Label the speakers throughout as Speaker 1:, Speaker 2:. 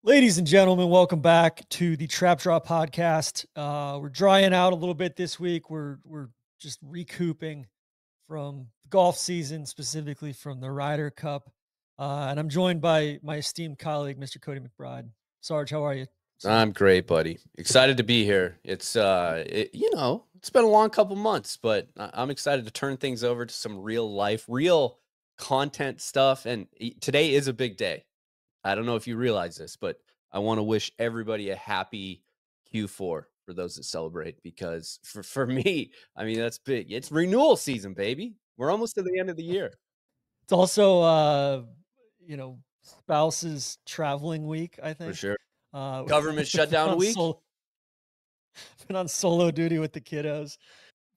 Speaker 1: Ladies and gentlemen, welcome back to the Trap Draw podcast. We're drying out a little bit this week. We're just recouping from the golf season, specifically from the Ryder Cup. And I'm joined by my esteemed colleague, Mr. Cody McBride. Sarge, how are you, sir?
Speaker 2: I'm great, buddy. Excited to be here. It's it's been a long couple months, but I'm excited to turn things over to some real life, real content stuff. And today is a big day. I don't know if you realize this, but I want to wish everybody a happy Q4 for those that celebrate, because for me, I mean, that's big. It's renewal season, baby. We're almost to the end of the year.
Speaker 1: It's also, spouses traveling week, I
Speaker 2: For
Speaker 1: think.
Speaker 2: sure.
Speaker 1: Uh,
Speaker 2: Government
Speaker 1: been
Speaker 2: shutdown
Speaker 1: on
Speaker 2: week.
Speaker 1: solo, been on solo duty with the kiddos.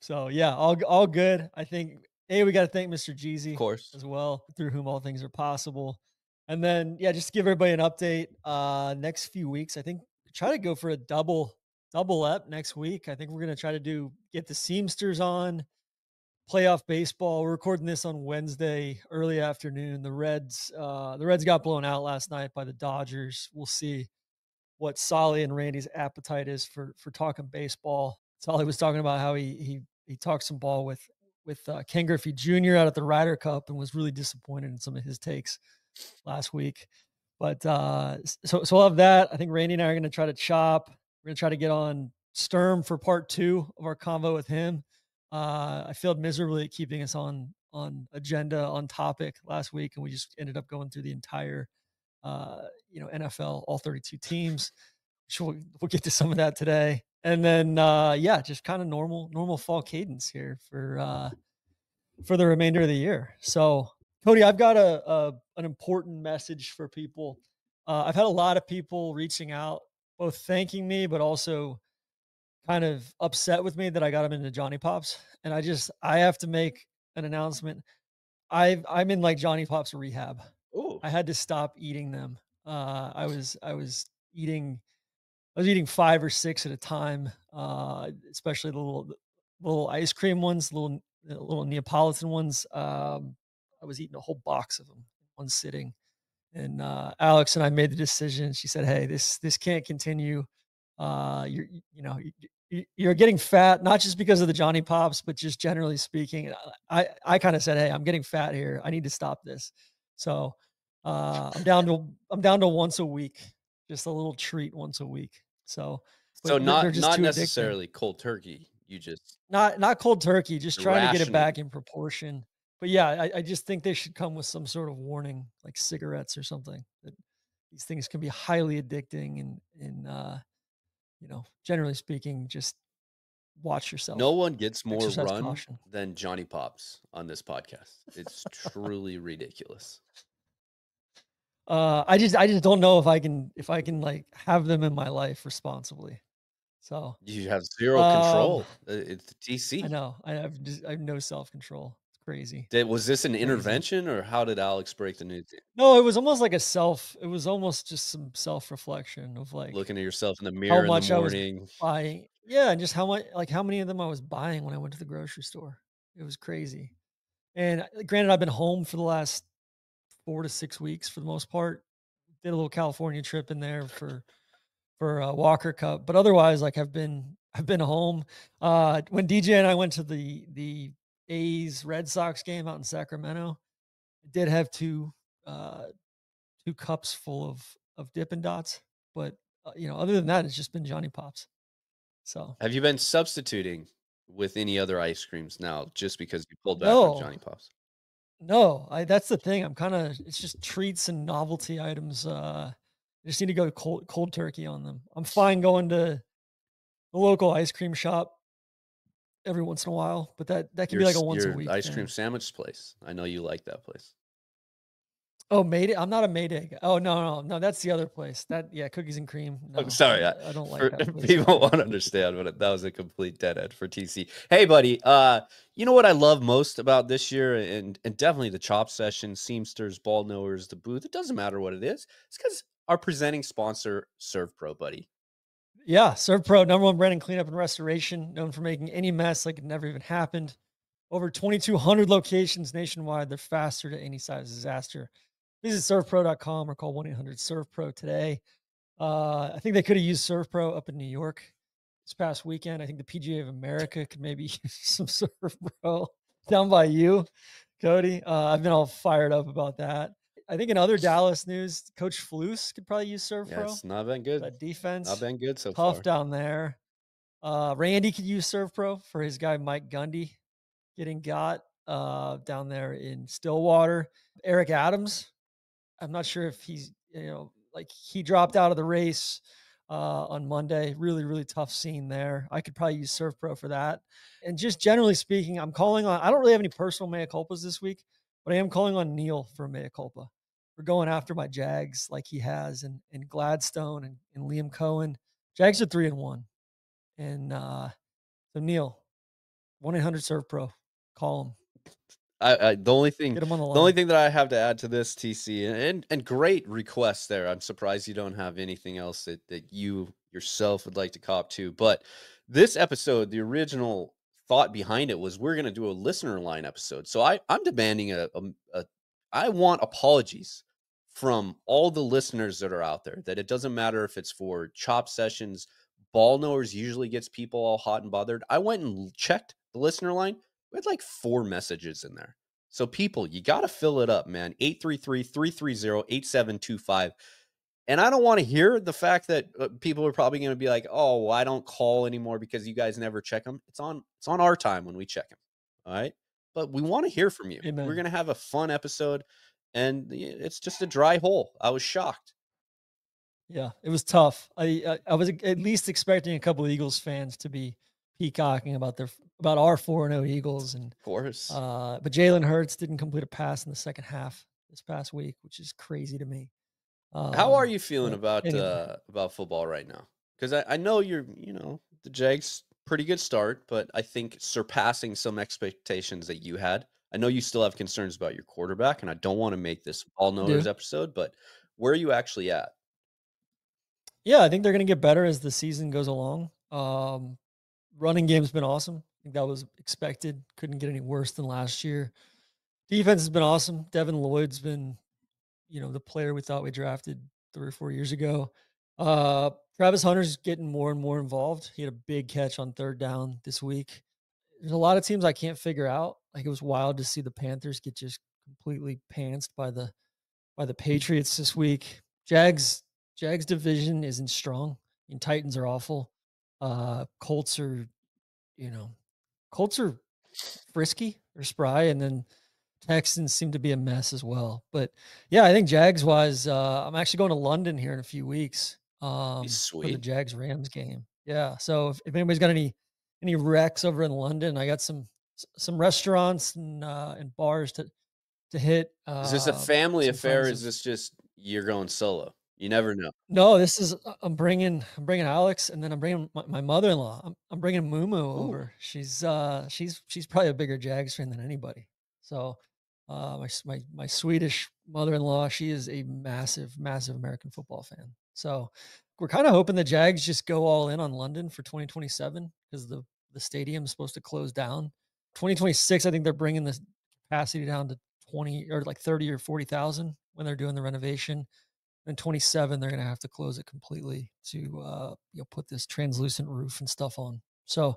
Speaker 1: So yeah, all good. I think we got to thank Mr.
Speaker 2: Of
Speaker 1: Jeezy
Speaker 2: course.
Speaker 1: as well, through whom all things are possible. And then yeah, just to give everybody an update. Next few weeks, I think try to go for a double up next week. I think we're gonna try to get the Seamsters on playoff baseball. We're recording this on Wednesday early afternoon. The Reds got blown out last night by the Dodgers. We'll see what Solly and Randy's appetite is for talking baseball. Solly was talking about how he talked some ball with Ken Griffey Jr. out at the Ryder Cup and was really disappointed in some of his takes last week. But so we'll have that. I think Randy and I are going to try to chop. We're going to try to get on Sturm for part 2 of our convo with him. I failed miserably at keeping us on agenda, on topic last week, and we just ended up going through the entire NFL, all 32 teams. Sure, we'll get to some of that today. And then just kind of normal fall cadence here for the remainder of the year. So, Cody, I've got an important message for people. I've had a lot of people reaching out, both thanking me, but also kind of upset with me that I got them into Johnny Pops. And I have to make an announcement. I'm in like Johnny Pops rehab.
Speaker 2: Oh,
Speaker 1: I had to stop eating them. I was eating 5 or 6 at a time, especially the little ice cream ones, little Neapolitan ones. I was eating a whole box of them in one sitting. And Alex and I made the decision. She said, "Hey, this can't continue. You're getting fat, not just because of the Johnny Pops, but just generally speaking." And I kind of said, "Hey, I'm getting fat here. I need to stop this." So I'm down to once a week, just a little treat once a week. So,
Speaker 2: so
Speaker 1: but they're
Speaker 2: not
Speaker 1: just
Speaker 2: not
Speaker 1: too addicting.
Speaker 2: necessarily cold turkey. You just
Speaker 1: Not cold turkey, just
Speaker 2: you're
Speaker 1: trying to get it back
Speaker 2: rationing.
Speaker 1: in proportion. But yeah, I just think they should come with some sort of warning, like cigarettes or something. That these things can be highly addicting, and generally speaking, just watch
Speaker 2: No
Speaker 1: yourself.
Speaker 2: one gets more
Speaker 1: Exercise
Speaker 2: run
Speaker 1: caution.
Speaker 2: than Johnny Pops on this podcast. It's truly ridiculous.
Speaker 1: I just don't know if I can like have them in my life responsibly. So,
Speaker 2: You have zero
Speaker 1: um,
Speaker 2: control. It's the
Speaker 1: I
Speaker 2: TC.
Speaker 1: know I have no self control. It's crazy,
Speaker 2: Was this an
Speaker 1: crazy.
Speaker 2: intervention, or how did Alex break the news to you?
Speaker 1: No, it was almost just some self-reflection of, like,
Speaker 2: Looking at yourself in the
Speaker 1: how
Speaker 2: mirror in the
Speaker 1: much I was
Speaker 2: morning?
Speaker 1: buying. Yeah, and just how many of them I was buying when I went to the grocery store. It was crazy. And, granted, I've been home for the last 4 to 6 weeks for the most part. Did a little California trip in there for Walker Cup, but otherwise, like, I've been home. When DJ and I went to the A's Red Sox game out in Sacramento, I did have uh 2 cups full of Dippin' Dots, but, other than that, it's just been Johnny Pops. So,
Speaker 2: Have you been substituting with any other ice creams now, just because you pulled back on
Speaker 1: no,
Speaker 2: Johnny Pops?
Speaker 1: no, that's the thing. It's just treats and novelty items. I just need to go cold turkey on them. I'm fine going to the local ice cream shop every once in a while, but that can be like a once a
Speaker 2: Your
Speaker 1: week
Speaker 2: ice cream
Speaker 1: thing.
Speaker 2: sandwich place. I know you like that place.
Speaker 1: Oh, Mayday? I'm not a Mayday guy. Oh, no, that's the other place. Yeah, cookies and cream.
Speaker 2: I'm
Speaker 1: No,
Speaker 2: sorry,
Speaker 1: I don't like
Speaker 2: for
Speaker 1: that place
Speaker 2: people
Speaker 1: either.
Speaker 2: won't understand, but that was a complete dead end for TC. Hey, buddy, you know what I love most about this year, and definitely the chop session, Seamsters, ball knowers, the booth. It doesn't matter what it is. It's because our presenting sponsor, ServPro, buddy.
Speaker 1: Yeah, ServPro, number one brand in cleanup and restoration, known for making any mess like it never even happened. Over 2,200 locations nationwide. They're faster to any size disaster. Visit servpro.com or call 1-800-ServPro today. I think they could have used ServPro up in New York this past weekend. I think the PGA of America could maybe use some ServPro down by you, Cody. I've been all fired up about that. I think in other Dallas news, Coach Flus could probably use
Speaker 2: Yeah,
Speaker 1: ServPro.
Speaker 2: it's not been good.
Speaker 1: That
Speaker 2: Not
Speaker 1: defense,
Speaker 2: been good so
Speaker 1: tough
Speaker 2: far.
Speaker 1: down there. Randy could use ServPro for his guy Mike Gundy getting got down there in Stillwater. Eric Adams, I'm not sure if he's, like he dropped out of the race on Monday. Really, really tough scene there. I could probably use ServPro for that. And just generally speaking, I'm calling on, I don't really have any personal mea culpas this week, but I am calling on Neil for mea culpa for going after my Jags like he has and Gladstone and Liam Cohen. Jags are 3-1. And so Neil, 1-800 ServPro, call him,
Speaker 2: I
Speaker 1: get him on the
Speaker 2: the only
Speaker 1: line.
Speaker 2: thing that I have to add to this, TC, and great request there. I'm surprised you don't have anything else that you yourself would like to cop to. But this episode, the original thought behind it was we're going to do a listener line episode. So I'm demanding I want apologies from all the listeners that are out there. That it doesn't matter if it's for chop sessions, ball knowers usually gets people all hot and bothered. I went and checked the listener line. We had like 4 messages in there. So people, you got to fill it up, man. 833-330-8725. And I don't want to hear the fact that people are probably going to be like, "Oh, well, I don't call anymore because you guys never check them." It's on our time when we check them. All right? But we want to hear from you. We're
Speaker 1: Amen.
Speaker 2: going to have a fun episode and it's just a dry hole. I was shocked.
Speaker 1: Yeah, it was tough. I was at least expecting a couple of Eagles fans to be peacocking about about our 4-0 Eagles and
Speaker 2: Of course.
Speaker 1: but Jalen Hurts didn't complete a pass in the second half this past week, which is crazy to me.
Speaker 2: How are you feeling
Speaker 1: But anyway,
Speaker 2: about football right now? Because I know the Jags pretty good start, but I think surpassing some expectations that you had. I know you still have concerns about your quarterback, and I don't want to make this all
Speaker 1: I
Speaker 2: knowers
Speaker 1: do.
Speaker 2: episode, but where are you actually at?
Speaker 1: Yeah, I think they're gonna get better as the season goes along. Running game's been awesome. I think that was expected. Couldn't get any worse than last year. Defense has been awesome. Devin Lloyd's been, the player we thought we drafted 3 or 4 years ago. Travis Hunter's getting more and more involved. He had a big catch on 3rd down this week. There's a lot of teams I can't figure out. Like, it was wild to see the Panthers get just completely pantsed by the Patriots this week. Jags division isn't strong. I mean, Titans are awful. Colts are, you know, Colts are frisky or spry, and then Texans seem to be a mess as well. But yeah, I think Jags wise, I'm actually going to London here in a few weeks
Speaker 2: Be
Speaker 1: for the
Speaker 2: sweet.
Speaker 1: Jags Rams game. Yeah. So if anybody's got any recs over in London, I got some restaurants and bars to hit.
Speaker 2: Is this a family
Speaker 1: Some
Speaker 2: affair? Or
Speaker 1: friends
Speaker 2: is
Speaker 1: of
Speaker 2: this just you're going solo? You never know.
Speaker 1: No, this is I'm bringing Alex, and then I'm bringing my mother-in-law. I'm bringing Mumu
Speaker 2: Ooh,
Speaker 1: over. She's probably a bigger Jags fan than anybody. So, my Swedish mother-in-law, she is a massive, massive American football fan. So, we're kinda hoping the Jags just go all in on London for 2027 because the stadium is supposed to close down. 2026, I think they're bringing the capacity down to 20 or like 30 or 40,000 when they're doing the renovation. In 27, they're gonna have to close it completely to put this translucent roof and stuff on. So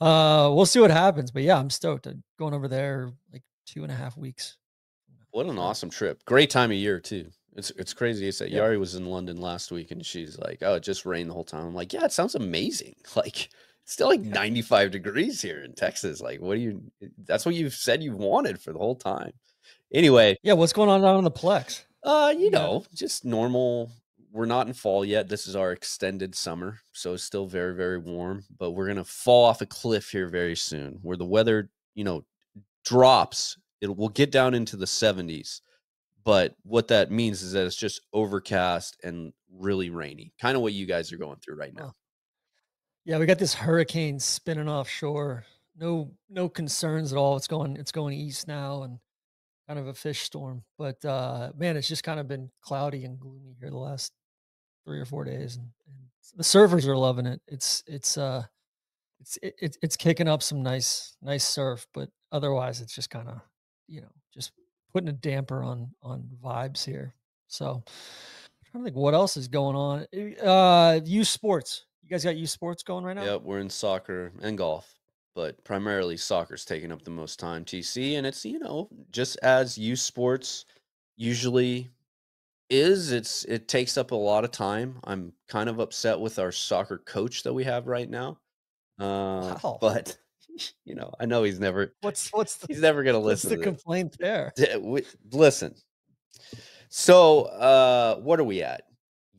Speaker 1: we'll see what happens. But yeah, I'm stoked. I'm going over there like 2.5 weeks from now.
Speaker 2: what an
Speaker 1: So
Speaker 2: awesome trip. Great time of year too. It's crazy. It's that
Speaker 1: yeah.
Speaker 2: Yari was in London last week and she's like, "Oh, it just rained the whole time." I'm like, "Yeah, it sounds amazing." Like it's still like 95 degrees here in Texas. Like, what do you that's what you've said you wanted for the whole time. Anyway,
Speaker 1: Yeah, what's going on down in the Plex? You got
Speaker 2: just normal. We're not in fall yet. This is our extended summer, so it's still very, very warm, but we're gonna fall off a cliff here very soon where the weather, drops. It will get down into the 70s. But what that means is that it's just overcast and really rainy, kind of what you guys are going through right now.
Speaker 1: oh, yeah, we got this hurricane spinning offshore. No concerns at all. It's going east now and kind of a fish storm. But man, it's just kind of been cloudy and gloomy here the last 3 or 4 days, and the surfers are loving it. It's kicking up some nice surf, but otherwise it's just kind of just putting a damper on vibes here. So trying to think what else is going on. Youth sports. You guys got youth sports going right now?
Speaker 2: Yep, we're in soccer and golf, but primarily soccer's taking up the most time, TC, and it's, just as youth sports usually it takes up a lot of time. I'm kind of upset with our soccer coach that we have right now.
Speaker 1: Wow.
Speaker 2: But I know
Speaker 1: What's the
Speaker 2: he's never gonna
Speaker 1: what's
Speaker 2: listen
Speaker 1: the
Speaker 2: to this.
Speaker 1: complaint there?
Speaker 2: Listen. So, what are we at?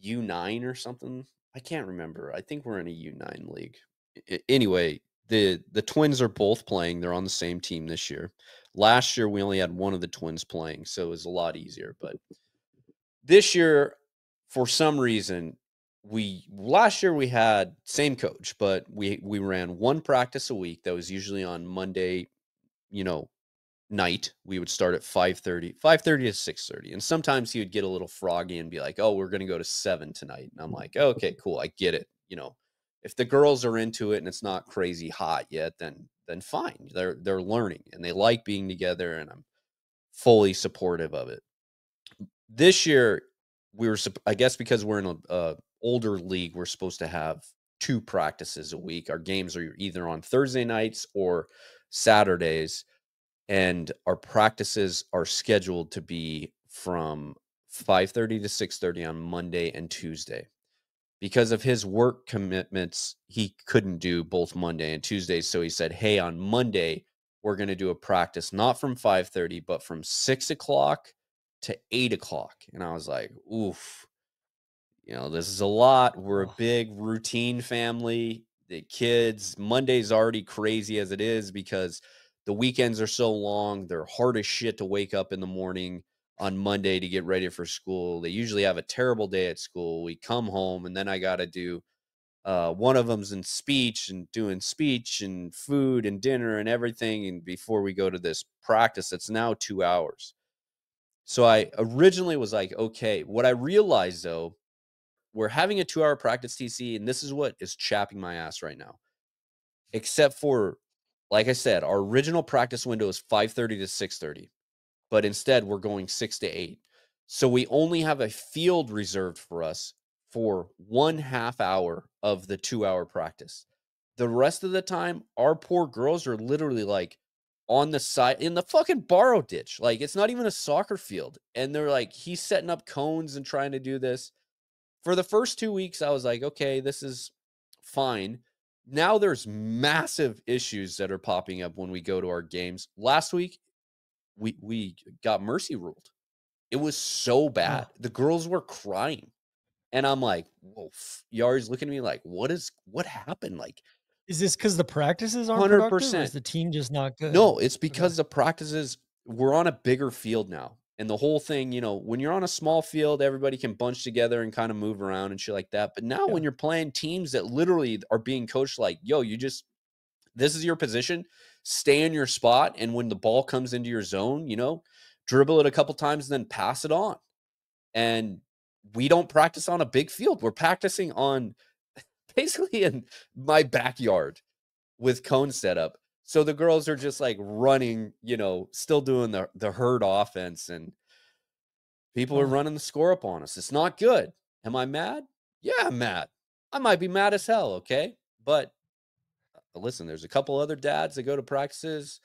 Speaker 2: U9 or something? I can't remember. I think we're in a U9 league. Anyway, the twins are both playing. They're on the same team this year. Last year we only had one of the twins playing, so it was a lot easier. But this year, for some reason, we last year we had same coach, but we ran one practice a week that was usually on Monday, you know, night. We would start at 5:30 to 6:30. And sometimes he would get a little froggy and be like, "Oh, we're going to go to 7 tonight." And I'm like, "Okay, cool. I get it." If the girls are into it and it's not crazy hot yet, then fine. They're learning and they like being together and I'm fully supportive of it. This year I guess because we're in a older league, we're supposed to have two practices a week. Our games are either on Thursday nights or Saturdays, and our practices are scheduled to be from 5:30 to 6:30 on Monday and Tuesday. Because of his work commitments, he couldn't do both Monday and Tuesday, so he said, "Hey, on Monday, we're gonna do a practice not from 5:30, but from 6 o'clock to 8 o'clock." And I was like, "Oof, this is a lot. We're a
Speaker 1: Oh,
Speaker 2: big routine family. The kids, Monday's already crazy as it is because the weekends are so long. They're hard as shit to wake up in the morning on Monday to get ready for school. They usually have a terrible day at school. We come home and then I got to do one of them's in speech and doing speech and food and dinner and everything. And before we go to this practice, it's now 2 hours. So I originally was like, okay, what I realized though, we're having a 2-hour practice, TC, and this is what is chapping my ass right now. Except for, like I said, our original practice window is 5:30 to 6:30, but instead we're going 6 to 8. So we only have a field reserved for us for 1/2 hour of the 2-hour practice. The rest of the time, our poor girls are literally like on the side in the fucking borrow ditch. Like it's not even a soccer field. And they're like, he's setting up cones and trying to do this. For the first 2 weeks, I was like, "Okay, this is fine." Now there's massive issues that are popping up when we go to our games. Last week, we got mercy ruled. It was so bad.
Speaker 1: oh.
Speaker 2: The girls were crying, and I'm like, "Whoa." Yari's looking at me like, what happened?" Like,
Speaker 1: Is this because the practices aren't productive, or is
Speaker 2: 100%.
Speaker 1: the team just not good?
Speaker 2: No, it's
Speaker 1: Okay.
Speaker 2: because the practices we're on a bigger field now. And the whole thing, when you're on a small field, everybody can bunch together and kind of move around and shit like that. But now
Speaker 1: Yeah.
Speaker 2: when you're playing teams that literally are being coached like, yo, this is your position, stay in your spot. And when the ball comes into your zone, dribble it a couple times and then pass it on. And we don't practice on a big field. We're practicing on basically in my backyard with cone setup. So the girls are just like running, still doing the herd offense, and people are
Speaker 1: Huh.
Speaker 2: running the score up on us. It's not good. Am I mad? Yeah, I'm mad. I might be mad as hell, okay? But listen, there's a couple other dads that go to practices,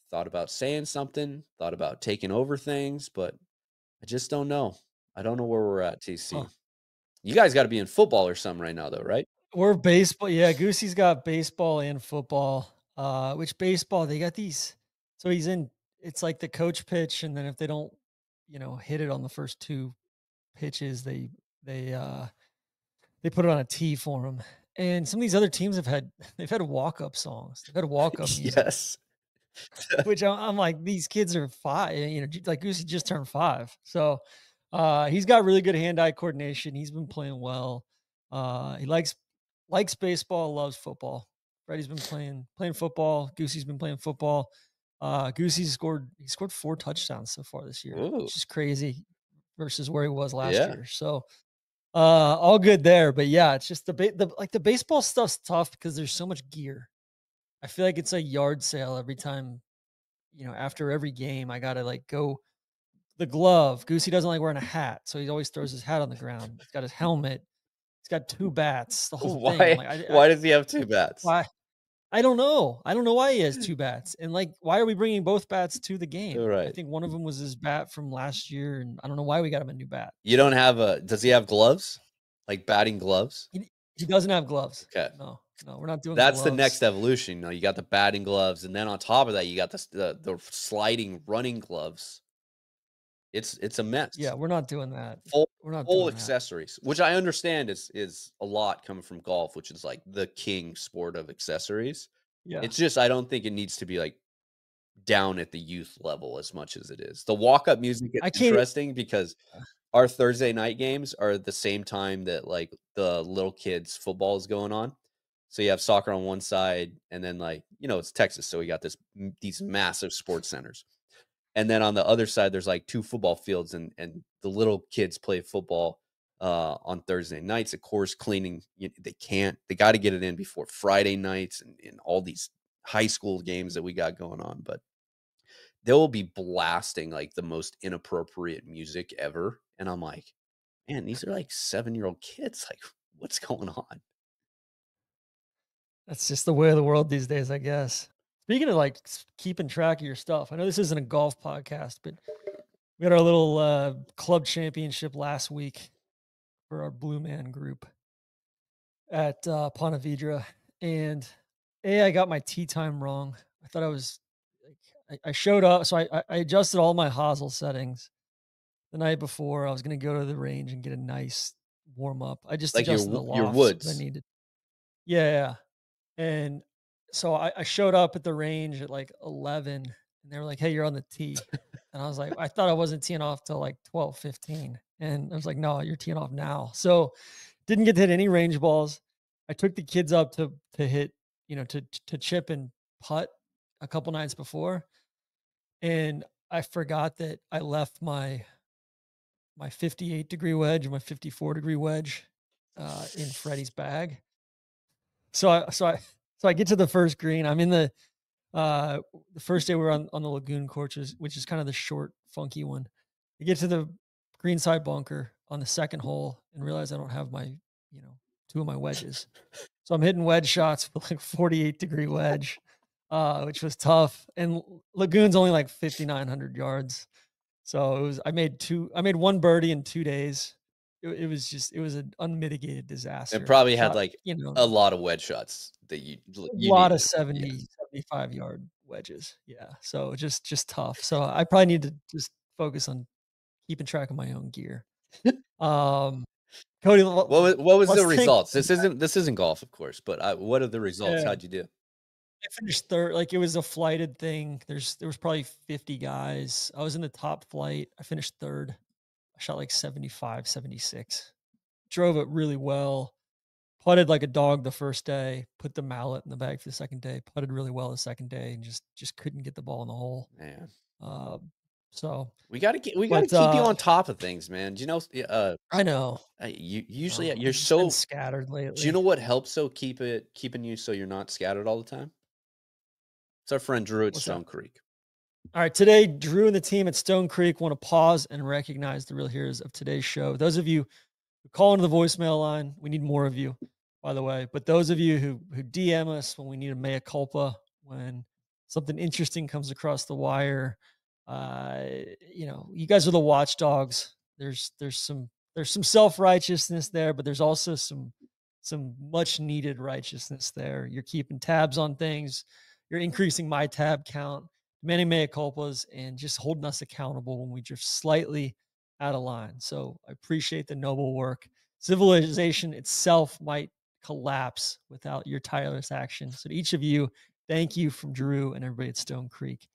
Speaker 2: thought about saying something, thought about taking over things, but I just don't know. I don't know where we're at,
Speaker 1: Huh.
Speaker 2: TC. You guys got to be in football or something right now, though, right?
Speaker 1: We're baseball. Yeah, Goosey's got baseball and football. Which baseball they got these? So he's in. It's like the coach pitch, and then if they don't, hit it on the first two pitches, they uh they put it on a tee for him. And some of these other teams they've had walk up songs. They've had walk up music,
Speaker 2: Yes.
Speaker 1: which I'm like, these kids are 5. Like Goosey just turned 5, so he's got really good hand eye coordination. He's been playing well. He likes baseball, loves football. Freddie's been playing football. Goosey's been playing football. He scored 4 touchdowns so far this year,
Speaker 2: Ooh,
Speaker 1: which is crazy versus where he was last
Speaker 2: yeah.
Speaker 1: year. So all good there. But yeah, it's just the baseball stuff's tough because there's so much gear. I feel like it's a yard sale every time, after every game. I gotta like go the glove. Goosey doesn't like wearing a hat, so he always throws his hat on the ground. He's got his helmet. He's got 2 bats, the whole thing. I'm
Speaker 2: Why
Speaker 1: like,
Speaker 2: why does he have 2 bats?
Speaker 1: why? I don't know. I don't know why he has 2 bats, and, like, why are we bringing both bats to the game? I
Speaker 2: Right.
Speaker 1: think one of them was his bat from last year, and I don't know why we got him a new bat.
Speaker 2: You don't
Speaker 1: So,
Speaker 2: have a does he have gloves? Like batting gloves?
Speaker 1: he doesn't have gloves.
Speaker 2: Okay.
Speaker 1: No, no, we're not doing
Speaker 2: That's the
Speaker 1: gloves.
Speaker 2: next evolution. You got the batting gloves, and then on top of that, you got the sliding running gloves. It's a
Speaker 1: Yeah,
Speaker 2: mess.
Speaker 1: we're not doing that.
Speaker 2: Full
Speaker 1: We're not
Speaker 2: full
Speaker 1: doing that.
Speaker 2: accessories, which I understand is a lot coming from golf, which is, like, the king sport of accessories.
Speaker 1: Yeah.
Speaker 2: It's just I don't think it needs to be, like, down at the youth level as much as it is. The walk-up music
Speaker 1: I
Speaker 2: gets
Speaker 1: can't e
Speaker 2: interesting because our Thursday night games are at the same time that, like, the little kids' football is going on. So you have soccer on one side, and then, like, it's Texas, so we got these massive sports centers. And then on the other side, there's, like, 2 football fields, and the little kids play football, on Thursday nights, of course, cleaning, they gotta get it in before Friday nights and all these high school games that we got going on, but they will be blasting, like, the most inappropriate music ever, and I'm like, "Man, these are, like, seven-year-old kids, like, what's going on?"
Speaker 1: That's just the way of the world these days, I guess. Speaking of, like, keeping track of your stuff, I know this isn't a golf podcast, but we had our little, club championship last week for our Blue Man group at, Ponte Vedra, and I got my tee time wrong. I thought I was like, I showed up, so I adjusted all my hosel settings the night before. I was gonna go to the range and get a nice warm up. I just
Speaker 2: Like
Speaker 1: adjusted the
Speaker 2: your
Speaker 1: lofts because I
Speaker 2: woods.
Speaker 1: needed. Yeah, yeah. And so I showed up at the range at like 11 and they were like, "Hey, you're on the tee." And I was like, I thought I wasn't teeing off till like 12:15. And I was like, "No, you're teeing off now." So didn't get to hit any range balls. I took the kids up to hit, to chip and putt a couple nights before. And I forgot that I left my 58-degree wedge and my 54-degree wedge in Freddie's bag. So I get to the first green. I'm in uh the first day we were on the lagoon course, which is kind of the short, funky one. I get to the greenside bunker on the second hole and realize I don't have my 2 of my wedges. So I'm hitting wedge shots with like 48-degree wedge, which was tough. And lagoon's only like 5,900 yards. So I made 1 birdie in 2 days. It was an unmitigated
Speaker 2: It
Speaker 1: disaster.
Speaker 2: probably had,
Speaker 1: Shot,
Speaker 2: like, a lot of wedge shots that
Speaker 1: a
Speaker 2: you
Speaker 1: lot of
Speaker 2: needed. Yeah.
Speaker 1: 75 yard wedges. Yeah. So just tough. So I probably need to just focus on keeping track of my own gear. Um, Cody,
Speaker 2: What was the
Speaker 1: let's think.
Speaker 2: results? This isn't golf, of course, but, what are the results?
Speaker 1: Yeah.
Speaker 2: How'd you do?
Speaker 1: I finished third. Like it was a flighted thing. There was probably 50 guys. I was in the top flight. I finished third. I shot like 75, 76. Drove it really well. Putted like a dog the first day, put the mallet in the bag for the second day, putted really well the second day, and just couldn't get the ball in the hole.
Speaker 2: Man,
Speaker 1: Um, so,
Speaker 2: we gotta
Speaker 1: but,
Speaker 2: keep you on top of things, man. Do you know,
Speaker 1: I know,
Speaker 2: you
Speaker 1: I
Speaker 2: usually
Speaker 1: know,
Speaker 2: you're
Speaker 1: I've just been
Speaker 2: so
Speaker 1: scattered
Speaker 2: do you
Speaker 1: lately.
Speaker 2: know what helps keeping you so you're not scattered all the time? It's our friend Drew at
Speaker 1: What's that?
Speaker 2: Stone Creek.
Speaker 1: All right, today, Drew and the team at Stone Creek want to pause and recognize the real heroes of today's show. Those of you who call into the voicemail line, we need more of you, by the way. But those of you who DM us when we need a mea culpa, when something interesting comes across the wire, uh, you guys are the watchdogs. There's some self righteousness there, but there's also some much needed righteousness there. You're keeping tabs on things. You're increasing my tab count, many mea culpas, and just holding us accountable when we drift slightly out of line. So I appreciate the noble work. Civilization itself might collapse without your tireless action. So to each of you, thank you from Drew and everybody at Stone Creek.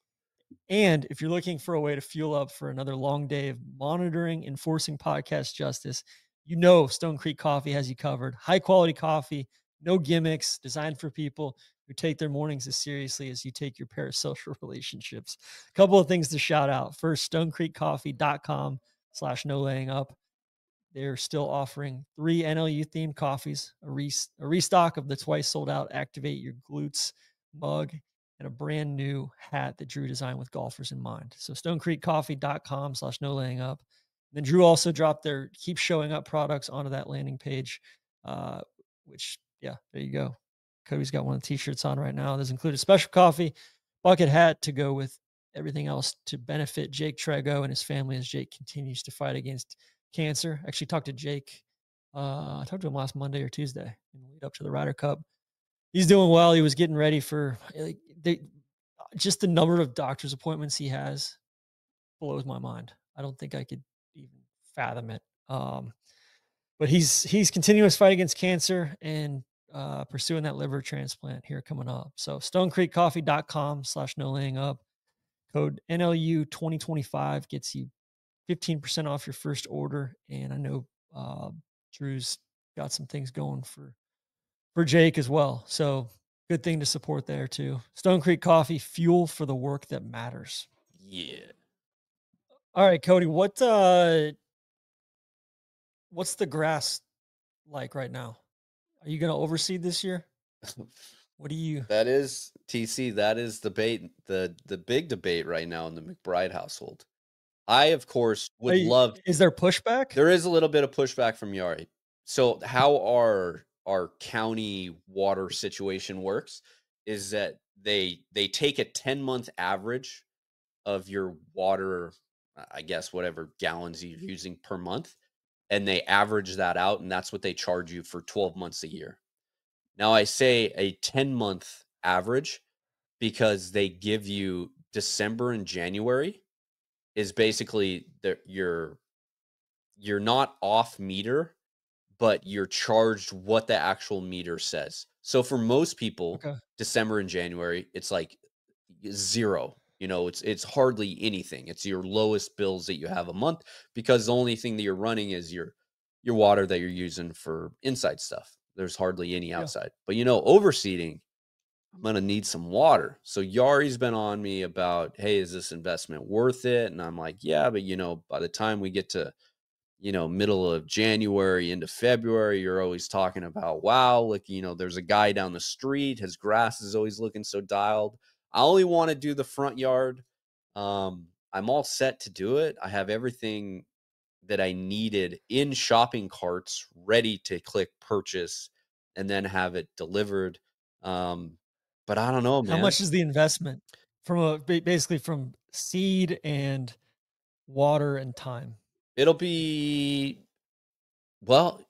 Speaker 1: And if you're looking for a way to fuel up for another long day of monitoring, enforcing podcast justice, you know Stone Creek Coffee has you covered. High quality coffee, no gimmicks, designed for people who take their mornings as seriously as you take your parasocial relationships. A couple of things to shout out. First, stonecreekcoffee.com/no laying up. They're still offering 3 NLU themed coffees, a restock of the twice sold out Activate Your Glutes mug, and a brand new hat that Drew designed with golfers in mind. So stonecreekcoffee.com/no laying up. Then Drew also dropped their keep showing up products onto that landing page, uh, which, yeah, there you go. Cody's got one of the t-shirts on right now. This includes a special coffee bucket hat to go with everything else to benefit Jake Trego and his family as Jake continues to fight against cancer. Actually talked to Jake. I talked to him last Monday or Tuesday in the lead up to the Ryder Cup. He's doing well. He was getting ready for just the number of doctor's appointments he has blows my mind. I don't think I could even fathom it. But he's continuing his fight against cancer and pursuing that liver transplant here coming up. So stonecreekcoffee.com/no laying up. Code NLU 2025 gets you 15% off your first order. And I know Drew's got some things going for Jake as well. So good thing to support there too. Stone Creek Coffee, fuel for the work that matters.
Speaker 2: Yeah.
Speaker 1: All right, Cody, what's the grass like right now? Are you going to overseed this year? What do you
Speaker 2: That is TC. That is the big debate right now in the McBride household. I, of course, would love.
Speaker 1: is there pushback?
Speaker 2: There is a little bit of pushback from Yari. So how our county water situation works is that they take a 10-month average of your water, I guess whatever gallons you're using per month, and they average that out, and that's what they charge you for 12 months a year. Now I say a 10-month average because they give you December and January is basically you're not off meter, but you're charged what the actual meter says. So for most people,
Speaker 1: Okay.
Speaker 2: December and January, it's like zero. It's hardly anything. It's your lowest bills that you have a month because the only thing that you're running is your water that you're using for inside stuff. There's hardly any
Speaker 1: Yeah.
Speaker 2: outside. But overseeding, I'm gonna need some water. So Yari's been on me about, hey, is this investment worth it? And I'm like, yeah, but by the time we get to middle of January into February, you're always talking about, wow, like, there's a guy down the street, his grass is always looking so dialed. I only want to do the front yard. I'm all set to do it. I have everything that I needed in shopping carts ready to click purchase and then have it delivered. But I don't know,
Speaker 1: How
Speaker 2: man.
Speaker 1: much is the investment from basically from seed and water and time?
Speaker 2: It'll be, well,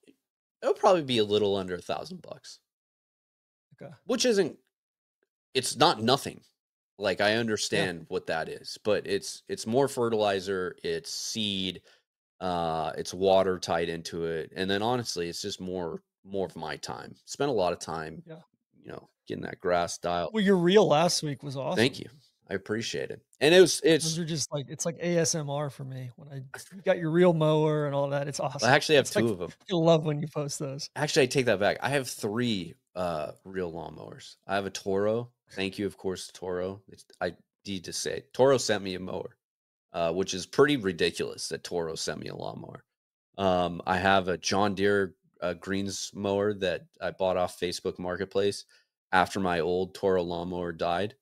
Speaker 2: it'll probably be a little under $1,000,
Speaker 1: Okay.
Speaker 2: which isn't, it's not nothing. Like, I
Speaker 1: Yeah.
Speaker 2: understand what that is, but it's more fertilizer, it's seed, it's water tied into it, and then honestly, it's just more of my time. Spent a lot of time,
Speaker 1: Yeah.
Speaker 2: getting that grass dialed.
Speaker 1: Well, your reel last week was
Speaker 2: Thank
Speaker 1: awesome.
Speaker 2: you. I appreciate it. And it's
Speaker 1: Those are just like it's like ASMR for me when you got your real mower and all that. It's
Speaker 2: I
Speaker 1: awesome.
Speaker 2: actually have
Speaker 1: It's like
Speaker 2: 2 of them.
Speaker 1: I love when you post those.
Speaker 2: Actually, I take that back. I have 3 real lawnmowers. I have a Toro. Thank you, of course, Toro. I need to say Toro sent me a mower, which is pretty ridiculous that Toro sent me a lawnmower. I have a John Deere greens mower that I bought off Facebook Marketplace after my old Toro lawnmower died,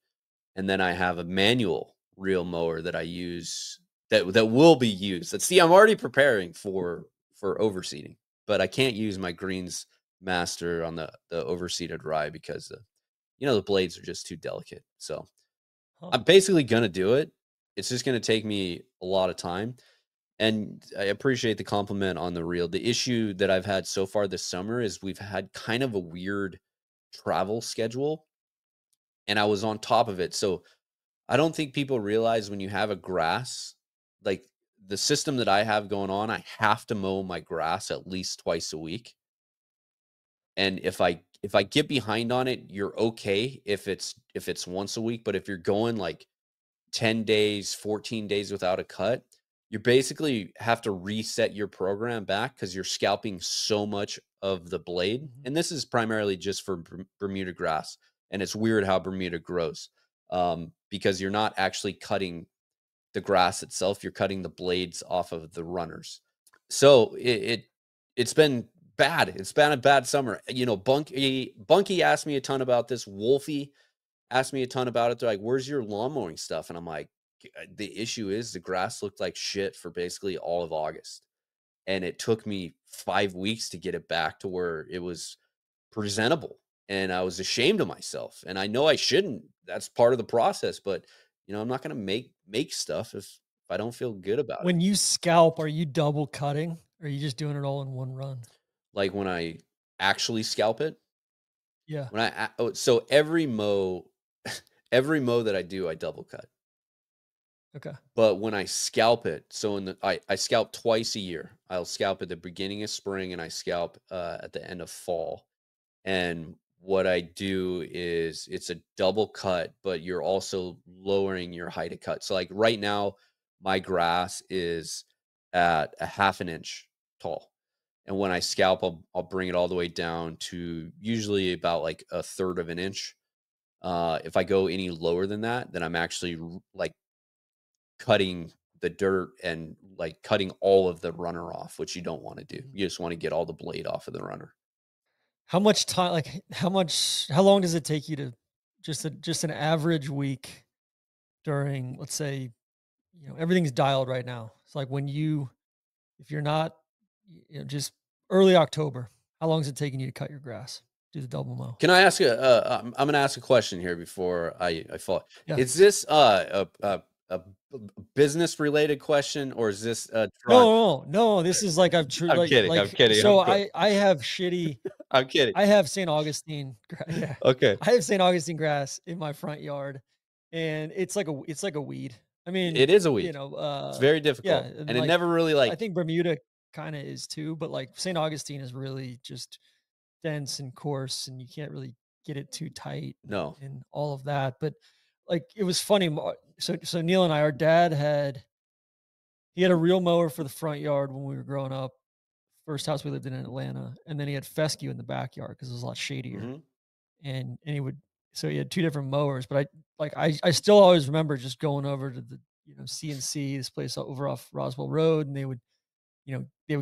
Speaker 2: and then I have a manual reel mower that I use that will be used. Let's see, I'm already preparing for overseeding, but I can't use my greens master on the overseeded rye because the blades are just too delicate. So
Speaker 1: Huh.
Speaker 2: I'm basically gonna do it. It's just gonna take me a lot of time. And I appreciate the compliment on the reel. The issue that I've had so far this summer is we've had kind of a weird travel schedule, and I was on top of it. So I don't think people realize when you have a grass, like the system that I have going on, I have to mow my grass at least twice a week. And if I get behind on it, you're okay if it's once a week. But if you're going like 10 days, 14 days without a cut, you basically have to reset your program back because you're scalping so much of the blade.
Speaker 1: Mhm.
Speaker 2: And this is primarily just for Bermuda grass. And it's weird how Bermuda grows, because you're not actually cutting the grass itself, you're cutting the blades off of the runners. So it's been bad. It's been a bad summer. Bunky asked me a ton about this. Wolfie asked me a ton about it. They're like, "Where's your lawn mowing stuff?" And I'm like, The issue is the grass looked like shit for basically all of August, and it took me 5 weeks to get it back to where it was presentable, and I was ashamed of myself, and I know I shouldn't. That's part of the process, but, I'm not gonna make stuff if I don't feel good about it.
Speaker 1: When you scalp, are you double cutting, or are you just doing it all in one run?
Speaker 2: Like, when I actually scalp it,
Speaker 1: Yeah.
Speaker 2: when I a oh, so every mow every mow that I do, I double cut.
Speaker 1: Okay.
Speaker 2: But when I scalp it, so in the I scalp twice a year. I'll scalp at the beginning of spring and I scalp, at the end of fall. And what I do is it's a double cut, but you're also lowering your height of cut. So, like, right now, my grass is at a half an inch tall. And when I scalp, I'll bring it all the way down to usually about like a third of an inch. If I go any lower than that, then I'm actually like cutting the dirt and like cutting all of the runner off, which you don't want to do.
Speaker 1: Mhm.
Speaker 2: You just want to get all the blade off of the runner.
Speaker 1: How much time, like, how long does it take you to just an average week during, let's say, everything's dialed right now. It's like if you're not, just early October, how long is it taking you to cut your grass? Do the double mow?
Speaker 2: Can I ask I'm gonna ask a question here before I fall.
Speaker 1: Yeah.
Speaker 2: Is this business related question or is this drug?
Speaker 1: No, no, no. This is like I've true
Speaker 2: I'm
Speaker 1: like
Speaker 2: kidding. I'm
Speaker 1: like
Speaker 2: kidding.
Speaker 1: so
Speaker 2: Of course.
Speaker 1: I have shitty
Speaker 2: I'm kidding.
Speaker 1: I have St. Augustine yeah.
Speaker 2: Okay.
Speaker 1: I have St. Augustine grass in my front yard, and it's like a weed. I mean,
Speaker 2: It is a weed. It's very
Speaker 1: yeah,
Speaker 2: difficult.
Speaker 1: and,
Speaker 2: And it
Speaker 1: like,
Speaker 2: never really
Speaker 1: I
Speaker 2: like
Speaker 1: think Bermuda kinda is too, but, like, St. Augustine is really just dense and coarse, and you can't really get it too tight
Speaker 2: no.
Speaker 1: and all of that, but, like, it was funny, so Neil and I, our dad he had a real mower for the front yard when we were growing up. First house we lived in Atlanta, and then he had fescue in the backyard because it was a lot shadier,
Speaker 2: Hmm.
Speaker 1: and he would so he had 2 different mowers, but I still always remember just going over to the, CNC, this place over off Roswell Road, and they would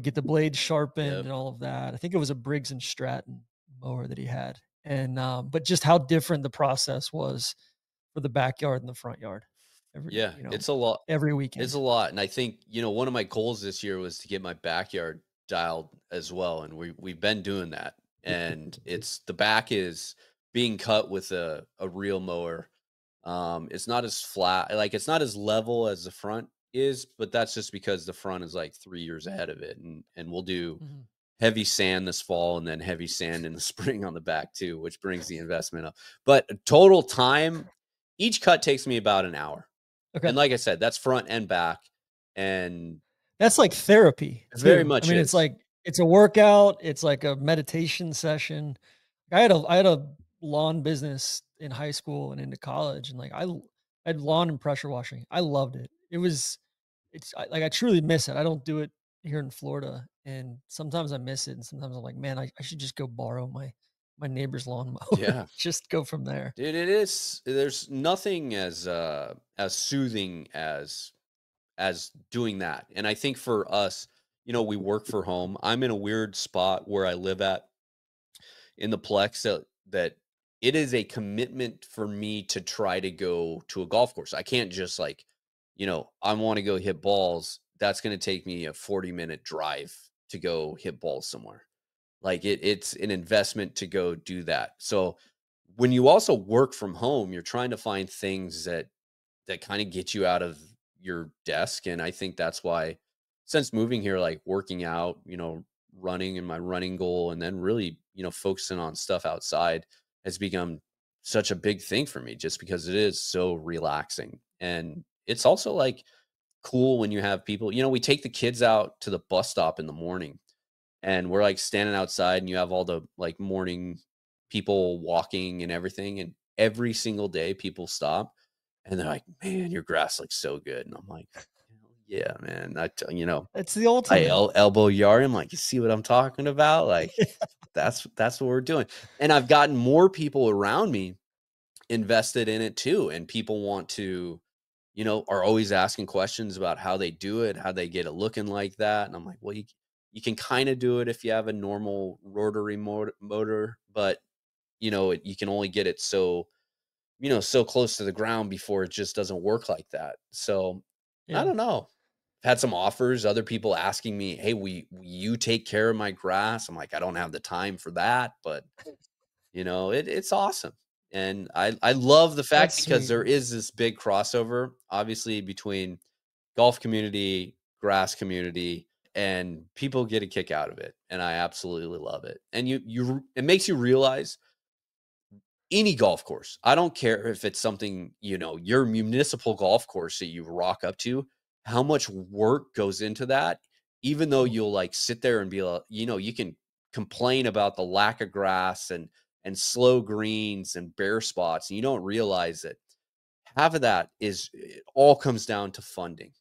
Speaker 1: get the blades sharpened
Speaker 2: Yep.
Speaker 1: and all of that. I think it was a Briggs& and Stratton mower that he had, and, but just how different the process was for the backyard and the front yard every
Speaker 2: Yeah. It's a lot.
Speaker 1: every
Speaker 2: It's
Speaker 1: weekend.
Speaker 2: a lot. And I think, one of my goals this year was to get my backyard dialed as well. And we've been doing that. And it's the back is being cut with a real mower. It's not as flat, like it's not as level as the front is, but that's just because the front is like 3 years ahead of it. And we'll do
Speaker 1: Mhm.
Speaker 2: heavy sand this fall and then heavy sand in the spring on the back too, which brings the investment up. But total time, each cut takes me about an hour.
Speaker 1: Okay.
Speaker 2: And like I said, that's front and back, and
Speaker 1: That's like therapy
Speaker 2: it very
Speaker 1: too. I
Speaker 2: much
Speaker 1: mean,
Speaker 2: is.
Speaker 1: it's a workout, it's like a meditation session. I had a lawn business in high school and into college, and, like, I had lawn and pressure washing. I loved it. I truly miss it. I don't do it here in Florida, and sometimes I miss it, and sometimes I'm like, "Man, I should just go borrow my neighbor's lawnmower,
Speaker 2: Yeah.
Speaker 1: just go from there."
Speaker 2: Dude, it is there's nothing as soothing as doing that. And I think for us, we work for home. I'm in a weird spot where I live at in the Plex that it is a commitment for me to try to go to a golf course. I can't just like, I want to go hit balls. That's going to take me a 40-minute drive to go hit balls somewhere. Like it's an investment to go do that. So when you also work from home, you're trying to find things that kind of get you out of your desk. And I think that's why since moving here, like working out, running and my running goal, and then really, focusing on stuff outside has become such a big thing for me just because it is so relaxing. And it's also like cool when you have people, we take the kids out to the bus stop in the morning and we're like standing outside and you have all the like morning people walking and everything. And every single day people stop and they're like, "Man, your grass looks so good." And I'm like, "Hell yeah, man."
Speaker 1: It's the
Speaker 2: I
Speaker 1: ultimate.
Speaker 2: elbow yard. I'm like, "You see what I'm talking about?" Like that's what we're doing. And I've gotten more people around me invested in it too. And people want to, are always asking questions about how they do it, how they get it looking like that. And I'm like, well, you can kind of do it if you have a normal rotary motor, but you can only get it so so close to the ground before it just doesn't work like that. So I
Speaker 1: Yeah.
Speaker 2: don't know. I've had some offers, other people asking me, "Hey, will you take care of my grass?" I'm like, I don't have the time for that, but it's awesome. And I love the fact
Speaker 1: That's
Speaker 2: because
Speaker 1: sweet,
Speaker 2: there
Speaker 1: man.
Speaker 2: is this big crossover, obviously, between golf community, grass community, and people get a kick out of it. And I absolutely love it. And it makes you realize any golf course. I don't care if it's something, your municipal golf course that you rock up to, how much work goes into that, even though
Speaker 1: Oof.
Speaker 2: you'll like sit there and be like, you can complain about the lack of grass and slow greens and bare spots, and you don't realize that half of that is it all comes down to funding.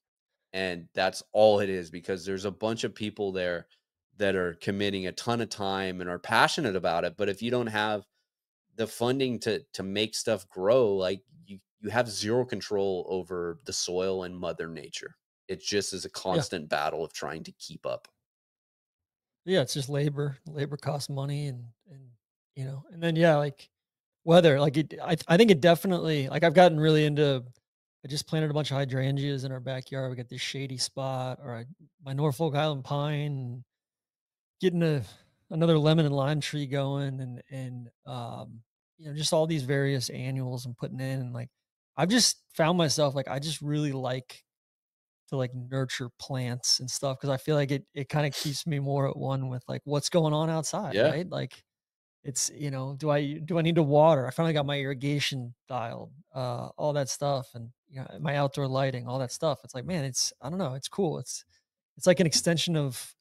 Speaker 2: And that's all it is, because there's a bunch of people there that are committing a ton of time and are passionate about it. But if you don't have the funding to make stuff grow, like you have zero control over the soil and mother nature. It just is a
Speaker 1: Yeah.
Speaker 2: constant battle of trying to keep up.
Speaker 1: Yeah, it's just labor. Labor costs money and then yeah, like weather, like I think it definitely like I've gotten really into I just planted a bunch of hydrangeas in our backyard. We got this shady spot or my Norfolk Island pine and getting another lemon and lime tree going and just all these various annuals and putting in and like I've just found myself like I just really like to like nurture plants and stuff because I feel like it kind of keeps me more at one with like what's going on outside,
Speaker 2: Yeah,
Speaker 1: right? Like it's do I need to water? I finally got my irrigation dialed, all that stuff, and my outdoor lighting, all that stuff. It's like, man, it's I don't know, it's cool. It's like an extension of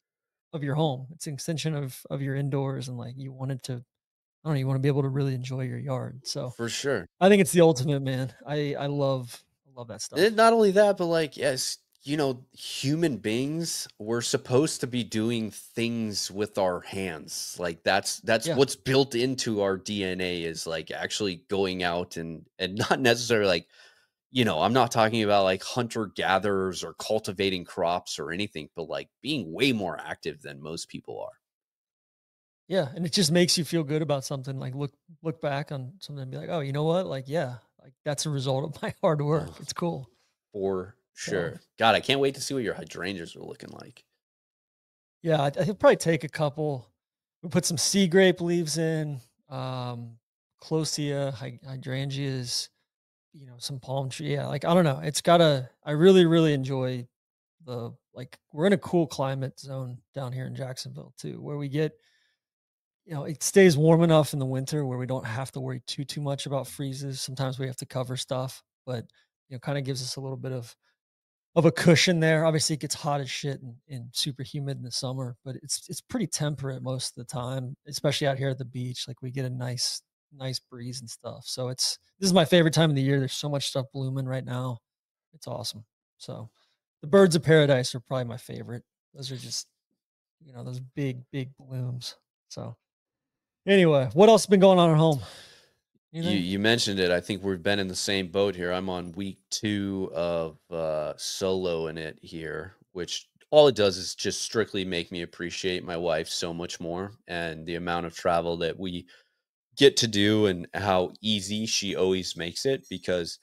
Speaker 1: your home. It's an extension of your indoors, and like you wanted to, I don't know, you want to be able to really enjoy your yard. So
Speaker 2: for sure.
Speaker 1: I think it's the ultimate, man. I love that
Speaker 2: And
Speaker 1: stuff.
Speaker 2: not only that, but like, yes, human beings, we're supposed to be doing things with our hands. Like that's
Speaker 1: Yeah.
Speaker 2: what's built into our DNA, is like actually going out and not necessarily like, I'm not talking about like hunter gatherers or cultivating crops or anything, but like being way more active than most people are.
Speaker 1: Yeah, and it just makes you feel good about something, like, look back on something and be like, "Oh, you know what? Like, yeah, like, that's a result of my hard work."
Speaker 2: Oh,
Speaker 1: It's cool.
Speaker 2: for
Speaker 1: So,
Speaker 2: sure. God, I can't wait to see what your hydrangeas are looking like.
Speaker 1: yeah, I will probably take a couple we put some sea grape leaves in, Closia, hydrangeas, some palm tree yeah, like, I don't know, it's gotta I really, really enjoy we're in a cool climate zone down here in Jacksonville too, where we get it stays warm enough in the winter where we don't have to worry too much about freezes. Sometimes we have to cover stuff, but kind of gives us a little bit of a cushion there. Obviously, it gets hot as shit and super humid in the summer, but it's pretty temperate most of the time, especially out here at the beach. Like we get a nice breeze and stuff. So this is my favorite time of the year. There's so much stuff blooming right now. It's awesome. So the birds of paradise are probably my favorite. Those are just those big blooms. So anyway, what else has been going on at home?
Speaker 2: You
Speaker 1: Anything?
Speaker 2: you mentioned it. I think we've been in the same boat here. I'm on week 2 of solo in it here, which all it does is just strictly make me appreciate my wife so much more, and the amount of travel that we get to do and how easy she always makes it, because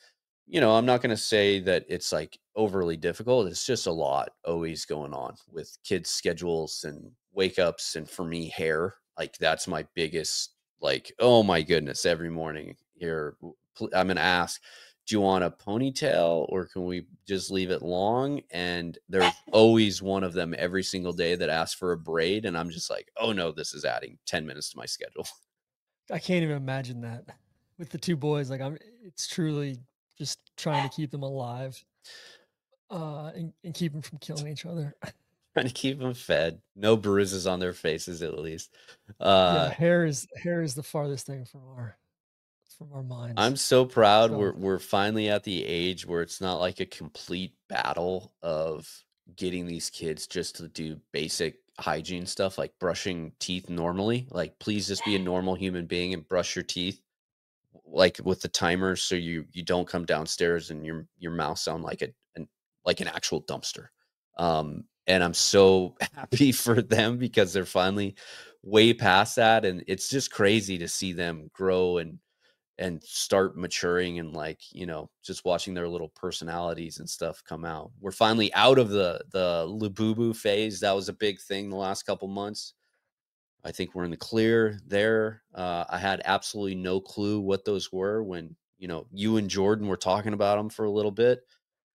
Speaker 2: I'm not going to say that it's like overly difficult. It's just a lot always going on with kids schedules and wake ups, and for me, hair, like that's my biggest, like, oh my goodness, every morning here, I'm going to ask, do you want a ponytail or can we just leave it long? And there's always one of them every single day that asks for a braid, and I'm just like, oh no, this is adding 10 minutes to my schedule.
Speaker 1: I can't even imagine that with the 2 boys, like, it's truly just trying to keep them alive, and keep them from killing each other.
Speaker 2: Trying to keep them fed. No bruises on their faces, at least.
Speaker 1: Yeah,
Speaker 2: Uh,
Speaker 1: hair is the farthest thing from our
Speaker 2: I'm
Speaker 1: minds.
Speaker 2: so proud we're
Speaker 1: So,
Speaker 2: we're finally at the age where it's not like a complete battle of getting these kids just to do basic hygiene stuff like brushing teeth normally. Like, please just be a normal human being and brush your teeth, like with the timer, so you don't come downstairs and your mouth sound like an actual dumpster. And I'm so happy for them because they're finally way past that, and it's just crazy to see them grow and start maturing and like, just watching their little personalities and stuff come out. We're finally out of the Labubu phase. That was a big thing the last couple months. I think we're in the clear there. I had absolutely no clue what those were when, you and Jordan were talking about them for a little bit.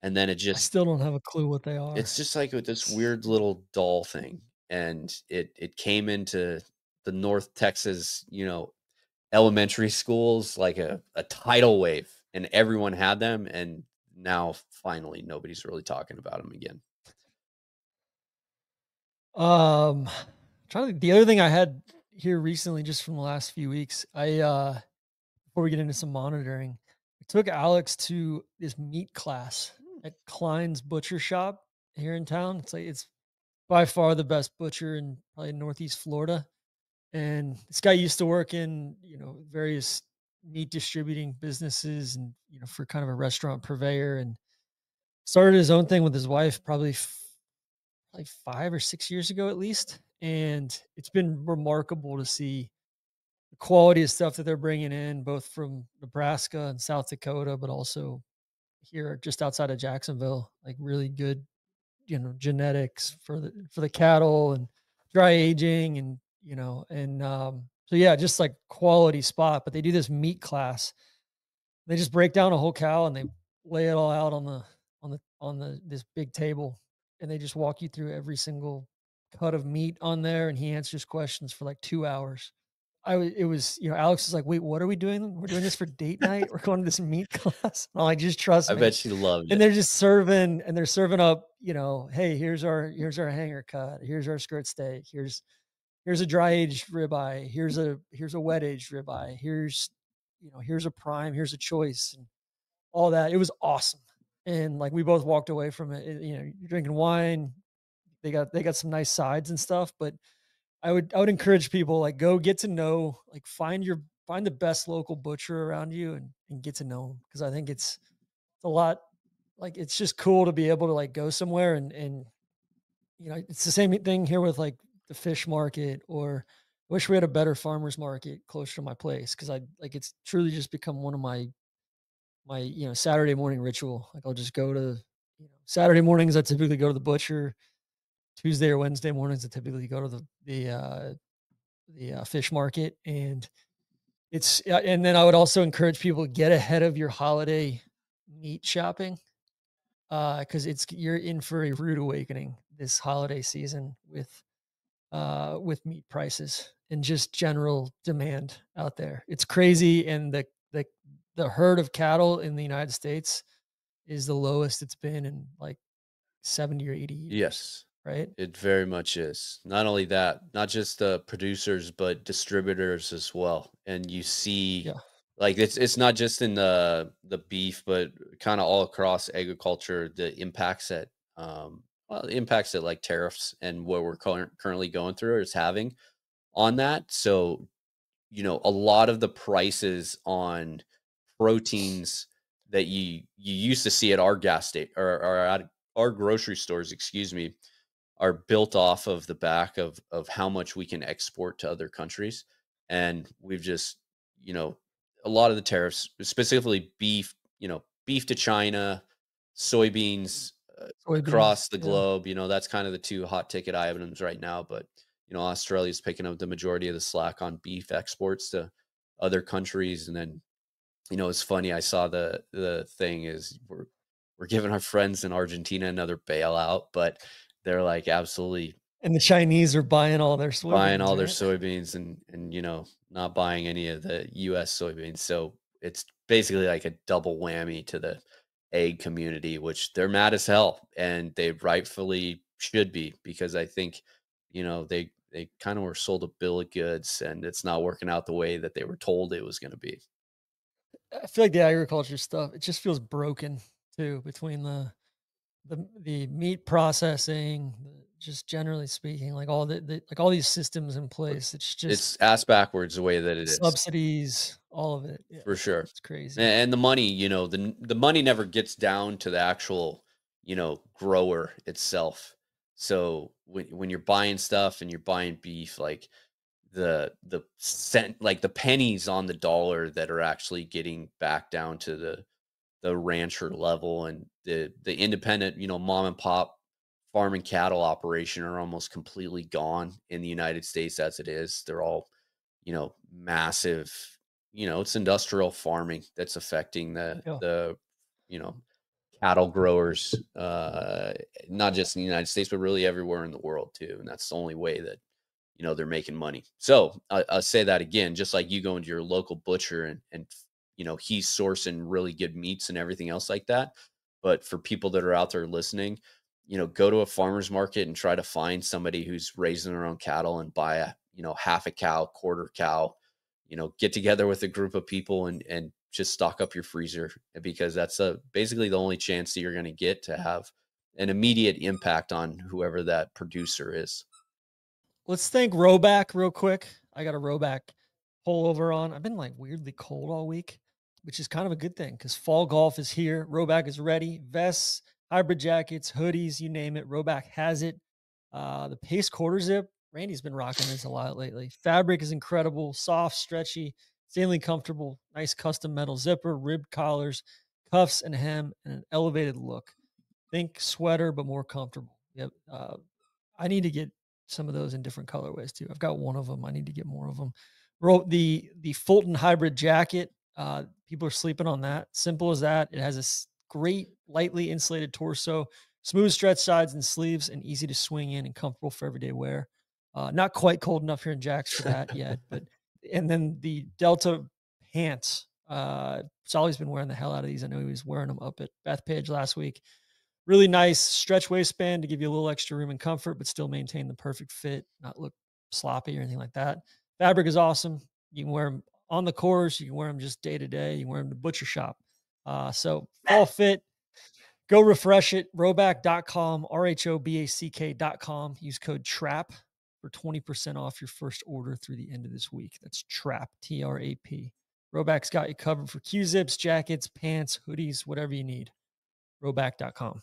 Speaker 2: And then
Speaker 1: I still don't have a clue what they are.
Speaker 2: it's just like with this
Speaker 1: It's
Speaker 2: weird little doll thing. And it came into the North Texas, elementary schools like a tidal wave, and everyone had them. And now finally nobody's really talking about them again.
Speaker 1: um, trying to the other thing I had here recently just from the last few weeks, before we get into some monitoring, I took Alex to this meat class at Klein's Butcher Shop here in town. It's by far the best butcher in probably Northeast Florida. And this guy used to work in, various meat distributing businesses and, for kind of a restaurant purveyor, and started his own thing with his wife probably like 5 or 6 years ago at least. And it's been remarkable to see the quality of stuff that they're bringing in, both from Nebraska and South Dakota, but also here just outside of Jacksonville, like really good, genetics for the cattle and dry aging and, so yeah, just like quality spot. But they do this meat class. They just break down a whole cow and they lay it all out on the this big table, and they just walk you through every single cut of meat on there, and he answers questions for like 2 hours. It was, Alex was like, "Wait, what are we doing? We're doing this for date night? We're going to this meat class?" I'm like, "Just trust
Speaker 2: I
Speaker 1: me."
Speaker 2: bet she loved
Speaker 1: And
Speaker 2: it.
Speaker 1: they're serving up, "Hey, here's our hanger cut. Here's our skirt steak. Here's a dry aged ribeye. Here's a wet aged ribeye. Here's a prime. Here's a choice." And all that. It was awesome. And like we both walked away from it. You're drinking wine. They got some nice sides and stuff, but I would encourage people, like, go get to know, like, find the best local butcher around you and get to know them, because I think it's a lot, like, it's just cool to be able to like go somewhere and it's the same thing here with like the fish market, or I wish we had a better farmers market closer to my place, because I like it's truly just become one of my Saturday morning ritual. Like, I'll just go to, Saturday mornings I typically go to the butcher. Tuesday or Wednesday mornings I typically go to the fish market. And and then I would also encourage people to get ahead of your holiday meat shopping, because it's you're in for a rude awakening this holiday season with meat prices and just general demand out there. It's crazy, and the herd of cattle in the United States is the lowest it's been in like 70 or 80 years,
Speaker 2: Yes,
Speaker 1: right?
Speaker 2: it very much is. Not only that, not just the producers, but distributors as well. And you see,
Speaker 1: Yeah.
Speaker 2: like it's not just in the beef, but kind of all across agriculture, the impacts that the impacts that like tariffs and what we're currently going through is having on that. So, a lot of the prices on proteins that you used to see at our gas station or at our grocery stores, excuse me, are built off of the back of how much we can export to other countries. And we've just, you know, a lot of the tariffs, specifically beef, beef to China, soybeans
Speaker 1: Soybeans,
Speaker 2: across the
Speaker 1: yeah.
Speaker 2: globe, that's kind of the two hot ticket items right now. But, Australia's picking up the majority of the slack on beef exports to other countries. And then, it's funny. I saw the thing is we're giving our friends in Argentina another bailout, but they're like absolutely
Speaker 1: And the Chinese are buying all their
Speaker 2: buying
Speaker 1: soybeans,
Speaker 2: all their
Speaker 1: right?
Speaker 2: soybeans and not buying any of the US soybeans. So it's basically like a double whammy to the egg community, which they're mad as hell and they rightfully should be because I think, they kind of were sold a bill of goods and it's not working out the way that they were told it was going to be.
Speaker 1: I feel like the agriculture stuff, it just feels broken too, between the meat processing, just generally speaking, like like all these systems in place. It's just
Speaker 2: It's ass backwards the way that it is.
Speaker 1: subsidies, all of it. Yeah,
Speaker 2: For sure.
Speaker 1: it's crazy.
Speaker 2: And the money, the money never gets down to the actual, grower itself. So when you're buying stuff and you're buying beef, like the cent, like the pennies on the dollar that are actually getting back down to the rancher level, and the independent, mom and pop farm and cattle operation are almost completely gone in the United States as it is. They're all, massive, it's industrial farming that's affecting
Speaker 1: Yeah.
Speaker 2: you know, cattle growers, not just in the United States, but really everywhere in the world too. And that's the only way that, they're making money. So I'll say that again, just like you go into your local butcher and he's sourcing really good meats and everything else like that. But for people that are out there listening, go to a farmer's market and try to find somebody who's raising their own cattle and buy a, half a cow, quarter cow, get together with a group of people and just stock up your freezer, because that's basically the only chance that you're going to get to have an immediate impact on whoever that producer is.
Speaker 1: Let's thank Rhoback real quick. I got a Rhoback pullover on. I've been like weirdly cold all week, which is kind of a good thing because fall golf is here. Rhoback is ready. Vests, hybrid jackets, hoodies, you name it. Rhoback has it. The Pace quarter zip. Randy's been rocking this a lot lately. Fabric is incredible, soft, stretchy, insanely comfortable. Nice custom metal zipper, ribbed collars, cuffs and hem, and an elevated look. Think sweater, but more comfortable. Yep. I need to get some of those in different colorways too. I've got one of them. I need to get more of them. The Fulton hybrid jacket. People are sleeping on that. Simple as that. It has a great lightly insulated torso, smooth stretch sides and sleeves, and easy to swing in and comfortable for everyday wear. Not quite cold enough here in Jax for that yet, but and then the Delta pants. Solly's been wearing the hell out of these. I know he was wearing them up at Bethpage last week. Really nice stretch waistband to give you a little extra room and comfort, but still maintain the perfect fit, not look sloppy or anything like that. Fabric is awesome. You can wear them on the course. You can wear them just day to day. You can wear them to butcher shop. So fall fit, go refresh it. Rhoback.com, RHOBACK.com. Use code TRAP for 20% off your first order through the end of this week. That's TRAP, TRAP. Rhoback's got you covered for Q-zips, jackets, pants, hoodies, whatever you need. Rhoback.com.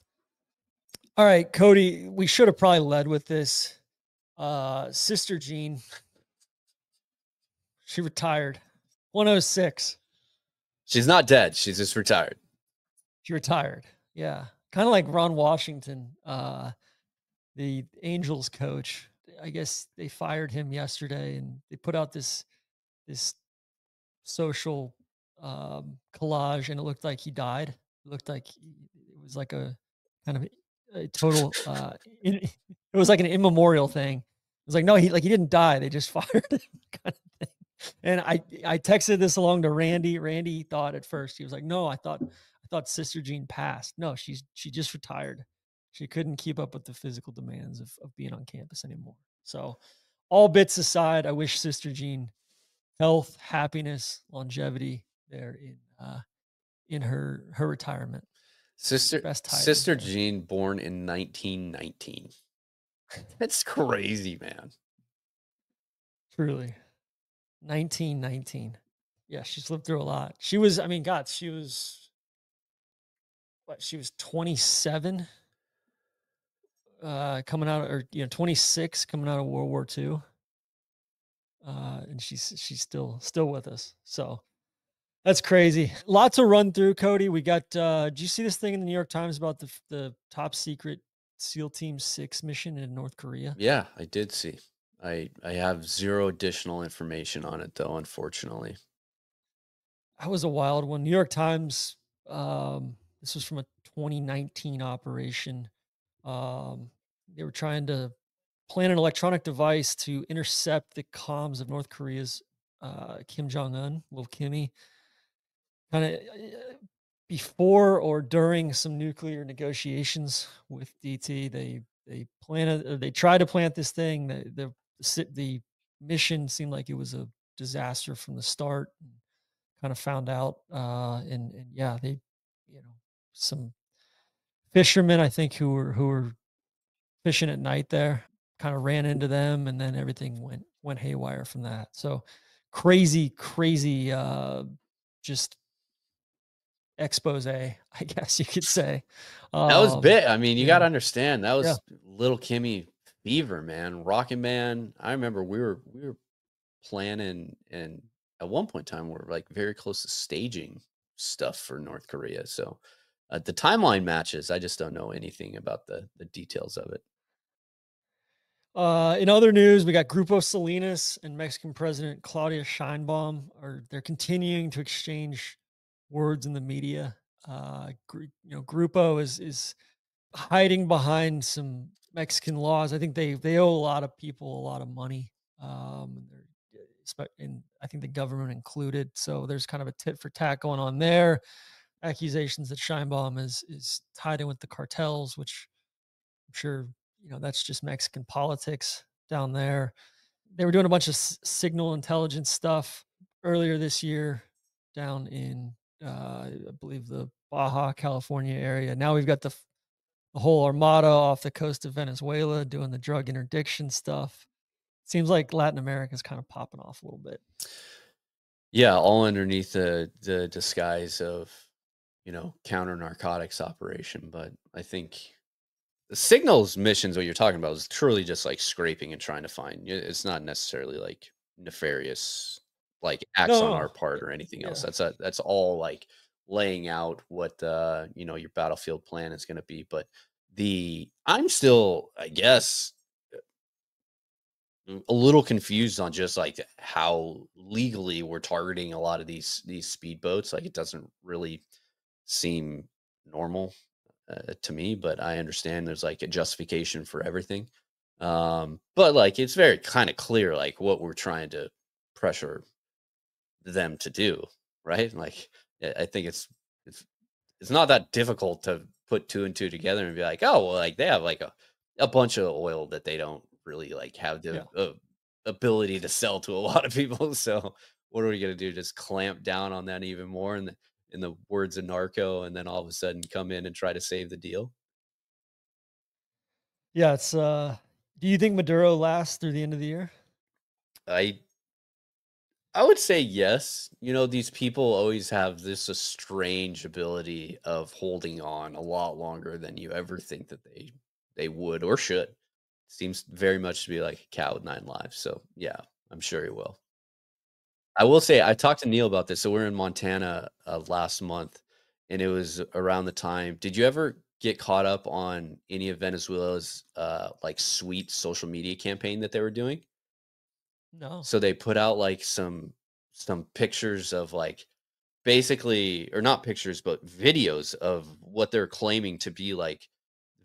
Speaker 1: All right, Cody, we should have probably led with this. Sister Jean, she retired. 106.
Speaker 2: She's not dead. She's just retired.
Speaker 1: She retired. Yeah. Kind of like Ron Washington, the Angels coach. I guess they fired him yesterday and they put out this social collage and it looked like he died. It looked like it was like a kind of a total it was like an immemorial thing. It was like, no, he didn't die. They just fired him kind of thing. And I texted this along to Randy. Randy thought at first, he was like, no, I thought Sister Jean passed. No, she just retired. She couldn't keep up with the physical demands of being on campus anymore. So all bits aside, I wish Sister Jean health, happiness, longevity there in her retirement. Best tidings
Speaker 2: Sister
Speaker 1: there.
Speaker 2: Jean, born in 1919. That's crazy, man.
Speaker 1: Truly. 1919. Yeah, she's lived through a lot. She was, I mean, God, she was 27 coming out or 26 coming out of World War II. And she's still with us. So that's crazy. Lots to run through, Cody. We got did you see this thing in the New York Times about the top secret SEAL Team 6 mission in North Korea?
Speaker 2: Yeah, I did see. I have zero additional information on it though, unfortunately.
Speaker 1: That was a wild one. New York Times, this was from a 2019 operation. They were trying to plan an electronic device to intercept the comms of North Korea's Kim Jong Un, little Kimmy, kind of before or during some nuclear negotiations with DT. They tried to plant this thing. The mission seemed like it was a disaster from the start. Kind of found out, and yeah, they, some fishermen I think who were fishing at night there kind of ran into them, and then everything went haywire from that. So crazy, just expose, I guess you could say.
Speaker 2: That was big. I mean, you got
Speaker 1: Yeah,
Speaker 2: to understand that
Speaker 1: yeah,
Speaker 2: was little Kimmy fever, man. Rockin' Man. I remember we were planning and at one point in time we're like very close to staging stuff for North Korea. So the timeline matches. I just don't know anything about the details of it.
Speaker 1: In other news, we got Grupo Salinas and Mexican President Claudia Sheinbaum they're continuing to exchange words in the media. Grupo is hiding behind some Mexican laws. I think they owe a lot of people a lot of money, and I think the government included. So there's kind of a tit for tat going on there. Accusations that Scheinbaum is tied in with the cartels, which I'm sure that's just Mexican politics down there. They were doing a bunch of signal intelligence stuff earlier this year down in I believe the Baja California area. Now we've got the whole armada off the coast of Venezuela doing the drug interdiction stuff. Seems like Latin America is kind of popping off a little bit.
Speaker 2: Yeah, all underneath the disguise of, counter narcotics operation. But I think the signals missions, what you're talking about, is truly just like scraping and trying to find. It's not necessarily like nefarious, like acts
Speaker 1: No,
Speaker 2: on
Speaker 1: no,
Speaker 2: our part or anything else.
Speaker 1: yeah,
Speaker 2: That's all like laying out what your battlefield plan is going to be. But I'm still, I guess, a little confused on just like how legally we're targeting a lot of these speedboats. Like it doesn't really seem normal to me, but I understand there's like a justification for everything. But like it's very kind of clear like what we're trying to pressure them to do, right? Like I think it's it's not that difficult to put two and two together and be like, oh, well, like they have like a bunch of oil that they don't really like have the
Speaker 1: yeah.
Speaker 2: ability to sell to a lot of people. So what are we gonna do? Just clamp down on that even more in the words of narco, and then all of a sudden come in and try to save the deal?
Speaker 1: Yeah, it's do you think Maduro lasts through the end of the year?
Speaker 2: I I would say yes. These people always have this a strange ability of holding on a lot longer than you ever think that they would or should. Seems very much to be like a cat with nine lives. So yeah, I'm sure he will. I will say I talked to Neil about this. So we're in Montana last month, and it was around the time. Did you ever get caught up on any of Venezuela's like sweet social media campaign that they were doing?
Speaker 1: No.
Speaker 2: So they put out like some pictures of like basically, or not pictures, but videos of what they're claiming to be like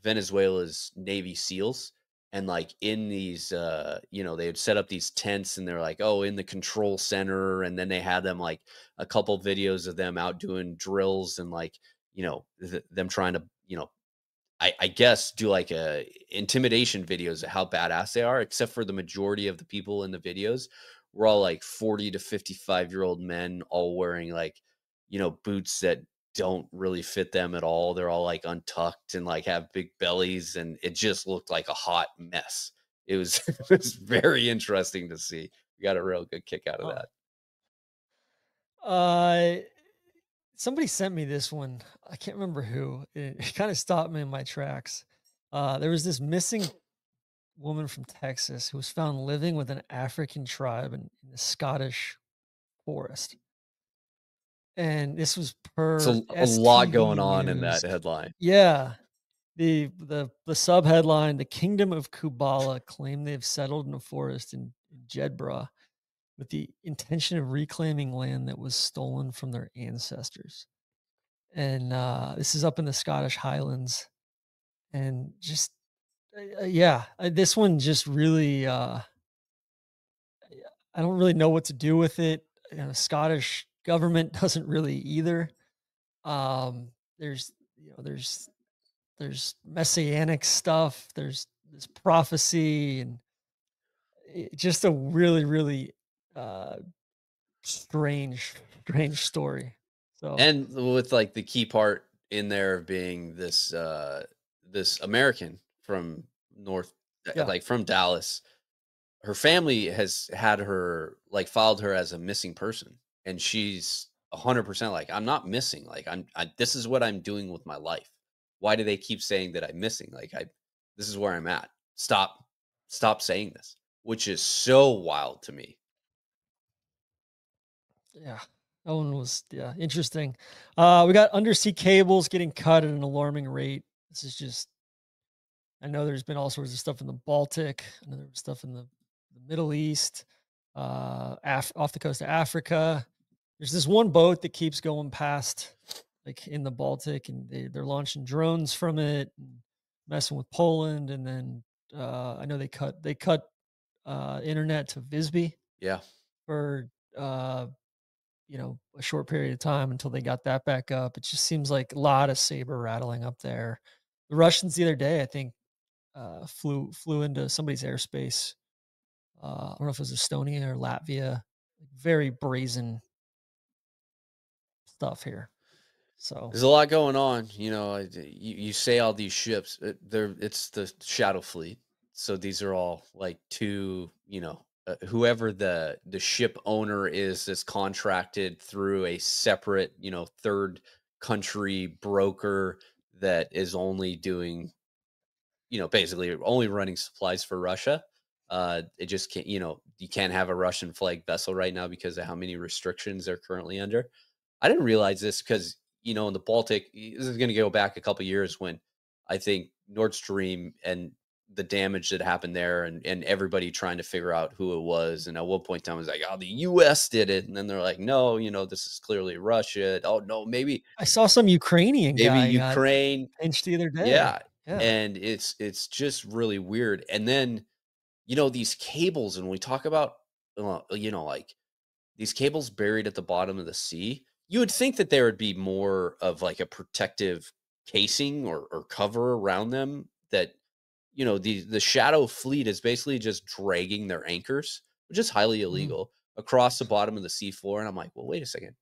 Speaker 2: Venezuela's Navy SEALs. And like in these, they had set up these tents and they're like, oh, in the control center. And then they had them like a couple videos of them out doing drills and like, them trying to, I guess do like a intimidation videos of how badass they are, except for the majority of the people in the videos were all like 40 to 55-year-old men, all wearing like, boots that don't really fit them at all. They're all like untucked and like have big bellies, and it just looked like a hot mess. It was it was very interesting to see. We got a real good kick out of
Speaker 1: Huh.
Speaker 2: that.
Speaker 1: Uh Somebody sent me this one. I can't remember who. It kind of stopped me in my tracks. There was this missing woman from Texas who was found living with an African tribe in the Scottish forest. And this was
Speaker 2: It's
Speaker 1: per
Speaker 2: a lot going
Speaker 1: STV
Speaker 2: on in
Speaker 1: News.
Speaker 2: that headline.
Speaker 1: Yeah. The sub headline, the Kingdom of Kubala claim they've settled in a forest in Jedburgh with the intention of reclaiming land that was stolen from their ancestors. And this is up in the Scottish Highlands. And just yeah, this one just really I don't really know what to do with it. Scottish government doesn't really either. There's there's messianic stuff. There's this prophecy and just a really uh, strange strange story. So
Speaker 2: And with like the key part in there of being this American from North,
Speaker 1: yeah,
Speaker 2: like from Dallas. Her family has had her like filed her as a missing person, and she's 100% like, I'm not missing. Like this is what I'm doing with my life. Why do they keep saying that I'm missing? Like this is where I'm at. Stop saying this, which is so wild to me.
Speaker 1: Yeah. That one was, yeah, interesting. We got undersea cables getting cut at an alarming rate. This is just, I know there's been all sorts of stuff in the Baltic. I know there was stuff in the Middle East, off the coast of Africa. There's this one boat that keeps going past, like in the Baltic, and they're launching drones from it, and messing with Poland. And then I know they cut internet to Visby
Speaker 2: Yeah.
Speaker 1: for a short period of time until they got that back up. It just seems like a lot of saber rattling up there. The Russians the other day, I think, flew into somebody's airspace. I don't know if it was Estonia or Latvia. Very brazen stuff here. So
Speaker 2: There's a lot going on, you know. You say all these ships, it's the Shadow Fleet. So these are all like two, whoever the ship owner is that's contracted through a separate, third country broker that is only doing, basically only running supplies for Russia. It just can't, you can't have a Russian flag vessel right now because of how many restrictions they're currently under. I didn't realize this because, in the Baltic, this is going to go back a couple years when I think Nord Stream and the damage that happened there, and everybody trying to figure out who it was. And at one point in time, it was like, oh, the US did it. And then they're like, no, this is clearly Russia. Oh, no,
Speaker 1: I saw some Ukrainian
Speaker 2: maybe
Speaker 1: guy got
Speaker 2: Ukraine.
Speaker 1: pinched the other day.
Speaker 2: Yeah.
Speaker 1: Yeah.
Speaker 2: And it's just really weird. And then, these cables, and we talk about, like these cables buried at the bottom of the sea, you would think that there would be more of like a protective casing or cover around them that, the shadow fleet is basically just dragging their anchors, which is highly
Speaker 1: Mhm.
Speaker 2: illegal, across the bottom of the seafloor. And I'm like, well, wait a second.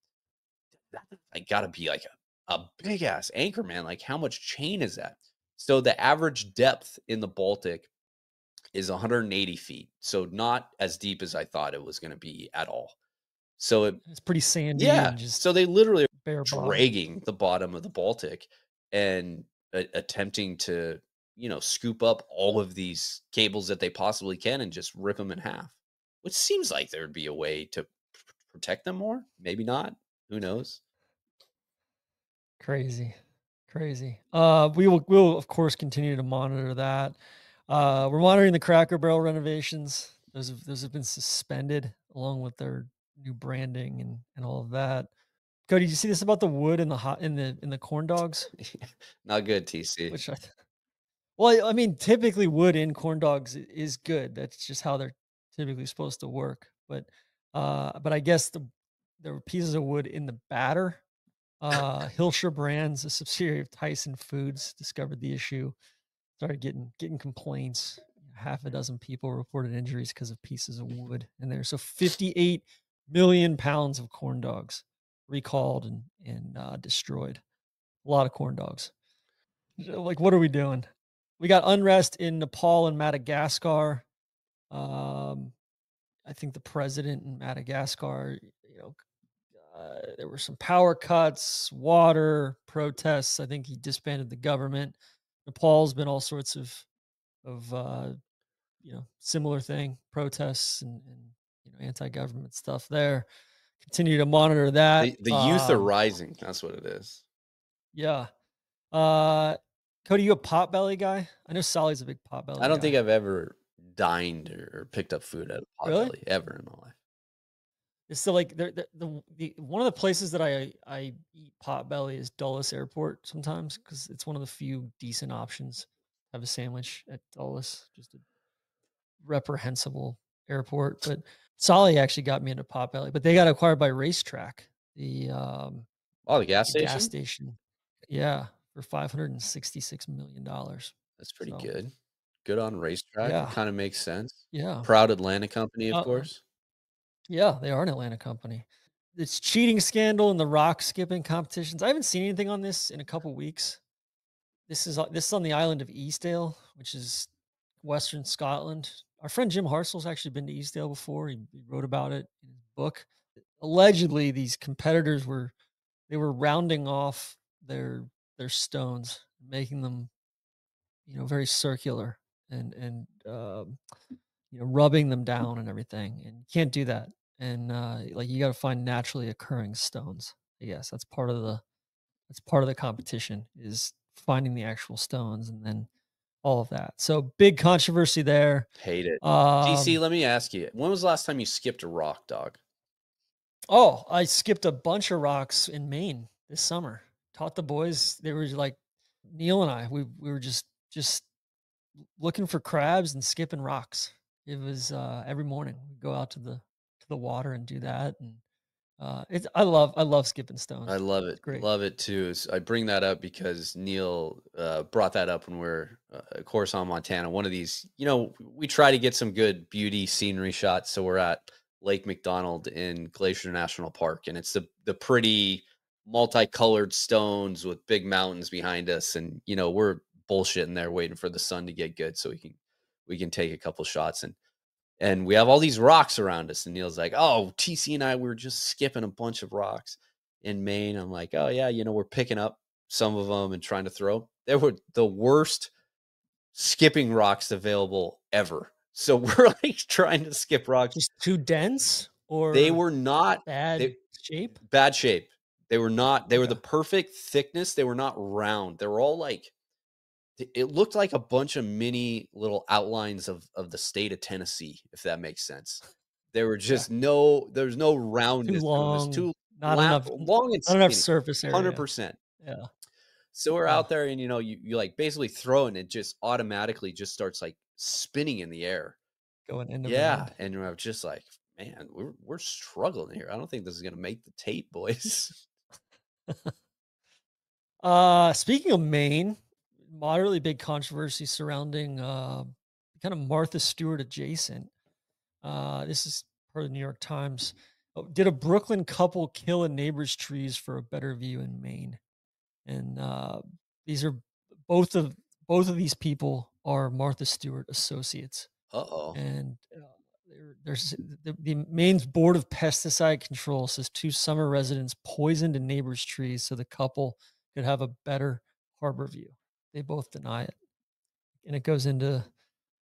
Speaker 2: That like gotta be like a big ass anchor, man. Like how much chain is that? So the average depth in the Baltic is 180 feet. So not as deep as I thought it was going to be at all. So
Speaker 1: It's pretty sandy
Speaker 2: yeah.
Speaker 1: and just
Speaker 2: So they literally are
Speaker 1: bare bottom.
Speaker 2: dragging the bottom of the Baltic and attempting to, scoop up all of these cables that they possibly can and just rip them in half. Which seems like there would be a way to protect them more. Maybe not. Who knows?
Speaker 1: Crazy. Crazy. We'll of course continue to monitor that. We're monitoring the Cracker Barrel renovations. Those have been suspended along with their new branding and all of that. Cody, did you see this about the wood in the hot in the corn dogs?
Speaker 2: Not good, TC.
Speaker 1: Which well, I mean, typically wood in corn dogs is good. That's just how they're typically supposed to work. But I guess there were pieces of wood in the batter. Hilscher Brands, a subsidiary of Tyson Foods, discovered the issue, started getting complaints. Half a dozen people reported injuries because of pieces of wood in there. So 58 million pounds of corn dogs recalled and destroyed. A lot of corn dogs. Like, what are we doing? We got unrest in Nepal and Madagascar. Um, I think the president in Madagascar, there were some power cuts, water protests. I think he disbanded the government. Nepal's been all sorts of similar thing, protests and anti-government stuff there. Continue to monitor that.
Speaker 2: The youth are rising. That's what it is.
Speaker 1: Yeah. Uh, Cody, you a potbelly guy? I know Sally's a big
Speaker 2: I
Speaker 1: potbelly
Speaker 2: don't think
Speaker 1: guy.
Speaker 2: I've ever dined or picked up food at a
Speaker 1: Really?
Speaker 2: Potbelly ever in my life.
Speaker 1: It's still like the one of the places that I eat potbelly is Dulles Airport sometimes because it's one of the few decent options. Have a sandwich at Dulles, just a reprehensible airport. But Solly actually got me into Potbelly, but they got acquired by Racetrack,
Speaker 2: Oh, the gas
Speaker 1: the gas
Speaker 2: station?
Speaker 1: station. Yeah, for $566 million.
Speaker 2: That's pretty
Speaker 1: So
Speaker 2: good. Good on racetrack. It
Speaker 1: yeah,
Speaker 2: kinda makes sense.
Speaker 1: yeah,
Speaker 2: Proud Atlanta company, of
Speaker 1: uh,
Speaker 2: course.
Speaker 1: yeah. They are an Atlanta company. This cheating scandal in the rock skipping competitions. I haven't seen anything on this in a couple weeks. This is on the island of Eastdale, which is Western Scotland. Our friend Jim Harsel's actually been to Eastdale before. He wrote about it in his book. Allegedly, these competitors were rounding off their stones, making them very circular and rubbing them down and everything. And you can't do that and, like, you gotta find naturally occurring stones. I guess that's part of the competition is finding the actual stones and then all of that. So, big controversy there.
Speaker 2: Hate it. TC,
Speaker 1: Um
Speaker 2: let me ask you, when was the last time you skipped a rock, dog?
Speaker 1: Oh, I skipped a bunch of rocks in Maine this summer. Taught the boys. They were like Neil and I. We were just looking for crabs and skipping rocks. It was every morning we go out to the water and do that. And it's I love skipping
Speaker 2: I
Speaker 1: stones.
Speaker 2: love it.
Speaker 1: It's great.
Speaker 2: Love it too. I bring that up because Neil brought that up when we're, of course, on Montana. One of these, we try to get some good beauty scenery shots. So we're at Lake McDonald in Glacier National Park, and it's the pretty multicolored stones with big mountains behind us, and we're bullshitting there waiting for the sun to get good so we can take a couple shots. And we have all these rocks around us. And Neil's like, "Oh, TC and I we were just skipping a bunch of rocks in Maine." I'm like, "Oh yeah, we're picking up some of them and trying to throw." They were the worst skipping rocks available ever. So we're like trying to skip rocks.
Speaker 1: Just too dense
Speaker 2: They
Speaker 1: or
Speaker 2: were not
Speaker 1: bad
Speaker 2: they
Speaker 1: shape.
Speaker 2: bad shape. They were the
Speaker 1: Okay.
Speaker 2: perfect thickness. They were not round. They were all like it looked like a bunch of mini little outlines of the state of Tennessee, if that makes sense.
Speaker 1: Yeah.
Speaker 2: There's no
Speaker 1: Too
Speaker 2: roundness to them. It's
Speaker 1: long.
Speaker 2: too
Speaker 1: Not enough.
Speaker 2: long and
Speaker 1: Not enough
Speaker 2: skinny,
Speaker 1: surface area.
Speaker 2: 100%.
Speaker 1: Yeah.
Speaker 2: So we're
Speaker 1: Yeah.
Speaker 2: out there and, you like basically throw it and it just automatically just starts like spinning in the air.
Speaker 1: Going end over
Speaker 2: Yeah.
Speaker 1: end.
Speaker 2: And I'm just like, man, we're struggling here. I don't think this is gonna make the tape, boys.
Speaker 1: Speaking of Maine, moderately big controversy surrounding kind of Martha Stewart adjacent. This is per the New York Times. Oh, did a Brooklyn couple kill a neighbor's trees for a better view in Maine? And these are both of both of these people are Martha Stewart associates,
Speaker 2: Uh-oh.
Speaker 1: and there's the Maine's Board of Pesticide Control says two summer residents poisoned a neighbor's trees so the couple could have a better harbor view. They both deny it, and it goes into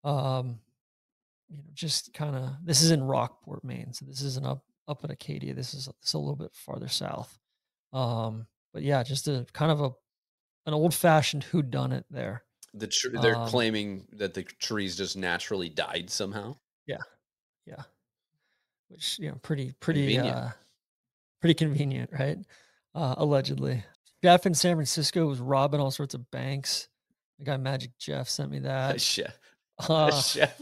Speaker 1: um, just kind of this is in Rockport, Maine, so this isn't up in Acadia. This is a little bit farther south. But yeah, just a kind of an old fashioned whodunit there.
Speaker 2: They're
Speaker 1: Um,
Speaker 2: claiming that the trees just naturally died somehow.
Speaker 1: yeah, yeah, which pretty
Speaker 2: Convenient.
Speaker 1: pretty convenient, right? Allegedly, Jeff in San Francisco was robbing all sorts of banks. The guy Magic Jeff sent me
Speaker 2: A
Speaker 1: that.
Speaker 2: chef. A
Speaker 1: Uh,
Speaker 2: chef.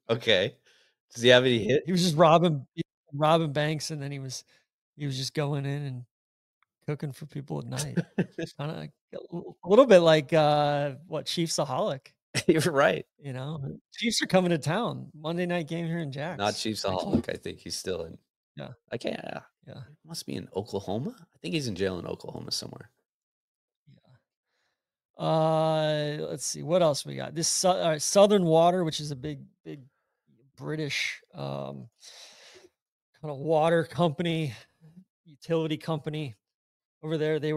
Speaker 2: Okay. Does he have any
Speaker 1: he was
Speaker 2: hits?
Speaker 1: just robbing banks, and then he was just going in and cooking for people at night. Kind of a little bit like what Chiefsaholic.
Speaker 2: You're right.
Speaker 1: Chiefs are coming to town. Monday night game here in
Speaker 2: Not
Speaker 1: Jax next
Speaker 2: Chiefsaholic.
Speaker 1: week.
Speaker 2: I think he's still in.
Speaker 1: Yeah,
Speaker 2: I can't.
Speaker 1: yeah,
Speaker 2: It must be in Oklahoma. I think he's in jail in Oklahoma somewhere.
Speaker 1: yeah. Let's see what else we got. Southern Water, which is a big British kind of water company, utility company over there. They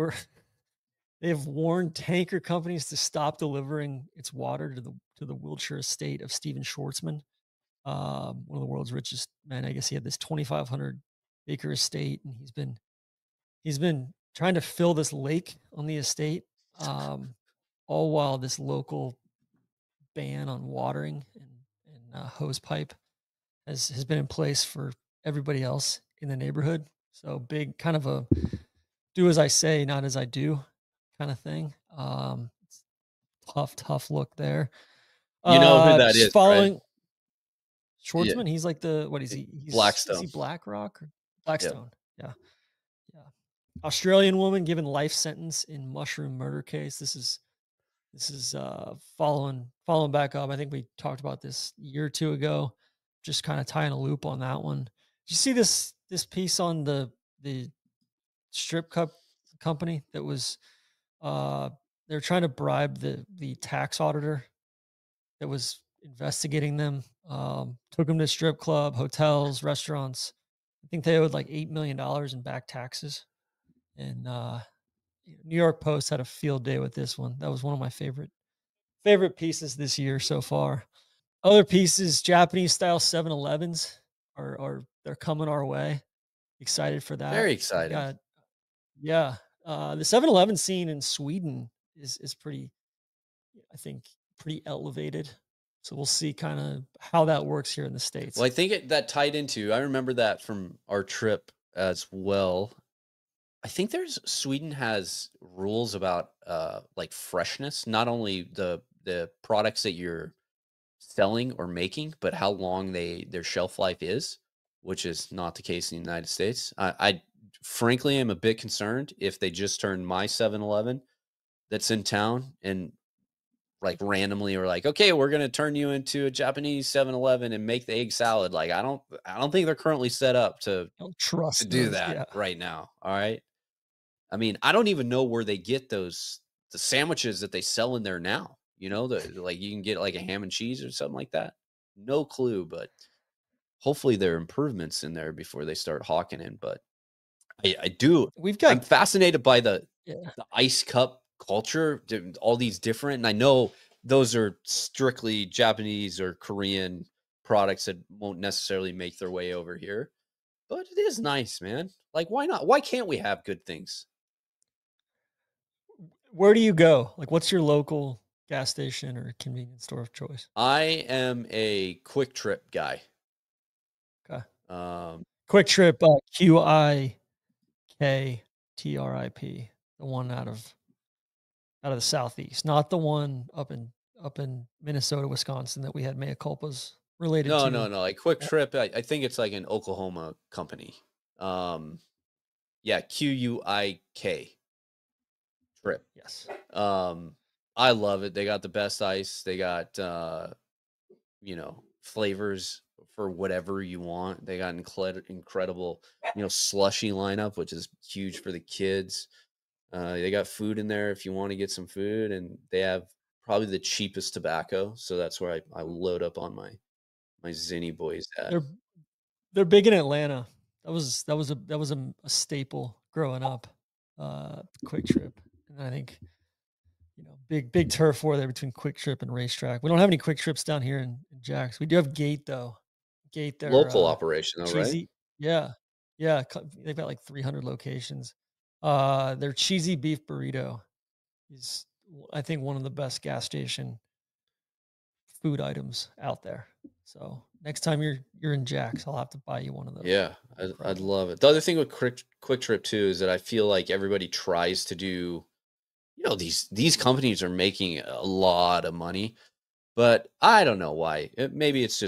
Speaker 1: have warned tanker companies to stop delivering its water to the Wiltshire estate of Stephen Schwartzman, one of the world's richest men. I guess he had this 2,500-acre estate, and he's been trying to fill this lake on the estate, all while this local ban on watering and hose pipe has been in place for everybody else in the neighborhood. So big, kind of a do as I say, not as I do, kind of thing. Tough look there.
Speaker 2: You know who that
Speaker 1: Just
Speaker 2: is, right?
Speaker 1: following
Speaker 2: Yeah.
Speaker 1: Schwartzman, he's like the what is he? Is
Speaker 2: Blackstone.
Speaker 1: he BlackRock or
Speaker 2: Yep.
Speaker 1: Blackstone? Yeah, yeah. Australian woman given life sentence in mushroom murder case. This is following back up. I think we talked about this a year or two ago. Just kind of tying a loop on that one. Did you see this piece on the strip cup company that was uh they're trying to bribe the tax auditor that was investigating them. Took them to strip club, hotels, restaurants. I think they owed like $8 million in back taxes. And New York Post had a field day with this one. That was one of my favorite pieces this year so far. Other pieces, Japanese style 7-Elevens are they're coming our way. Excited for that.
Speaker 2: Very
Speaker 1: We've
Speaker 2: exciting.
Speaker 1: got yeah, the 7-Eleven scene in Sweden is pretty, I think, pretty elevated. So we'll see kind of how that works here in the
Speaker 2: Well,
Speaker 1: States.
Speaker 2: I think that tied into, I remember that from our trip as well. I think there's Sweden has rules about like freshness, not only the products that you're selling or making, but how long their shelf life is, which is not the case in the United States. I frankly am a bit concerned if they just turn my 7-Eleven that's in town and like randomly or like, okay, we're gonna turn you into a Japanese 7-Eleven and make the egg salad. Like I don't think they're currently set up
Speaker 1: I don't
Speaker 2: to
Speaker 1: trust
Speaker 2: do
Speaker 1: those.
Speaker 2: that
Speaker 1: Yeah.
Speaker 2: right now. All right. I mean, I don't even know where they get the sandwiches that they sell in there now. Like you can get like a ham and cheese or something like that. No clue, but hopefully there are improvements in there before they start hawking it. But I do.
Speaker 1: We've
Speaker 2: I'm
Speaker 1: got
Speaker 2: fascinated by the
Speaker 1: yeah.
Speaker 2: the ice cup culture, all these different. And I know those are strictly Japanese or Korean products that won't necessarily make their way over here. But it is nice, man. Like, why not? Why can't we have good things?
Speaker 1: Where do you go? Like, what's your local gas station or convenience store of choice?
Speaker 2: I am a quick trip guy.
Speaker 1: Okay.
Speaker 2: Um,
Speaker 1: Quick Trip, QIKTRIP, the one out of the Southeast, not the one up in Minnesota, Wisconsin that we had mea culpas related
Speaker 2: no, no,
Speaker 1: to.
Speaker 2: no. Like quick
Speaker 1: Uh,
Speaker 2: trip, I think it's like an Oklahoma company. Um, yeah, QUIK trip.
Speaker 1: yes.
Speaker 2: Um, I love it. They got the best ice. They got flavors for whatever you want. They got incredible, slushy lineup, which is huge for the kids. They got food in there if you want to get some food, and they have probably the cheapest tobacco. So that's where I load up on my Zinni Boys at.
Speaker 1: They're they're big in Atlanta. That was a staple growing up, Quick Trip, and I think, big turf war there between Quick Trip and Racetrack. We don't have any Quick Trips down here in Jax. We do have Gate though. Gate, their,
Speaker 2: Local operation, though, right?
Speaker 1: cheesy yeah, yeah, they've got like 300 locations. Their cheesy beef burrito is, I think, one of the best gas station food items out there. So next time you're in Jax, I'll have to buy you one of those.
Speaker 2: Yeah, I'd
Speaker 1: Incredible.
Speaker 2: love it. The other thing with Quick Trip too is that I feel like everybody tries to do. These companies are making a lot of money, but I don't know why. Maybe it's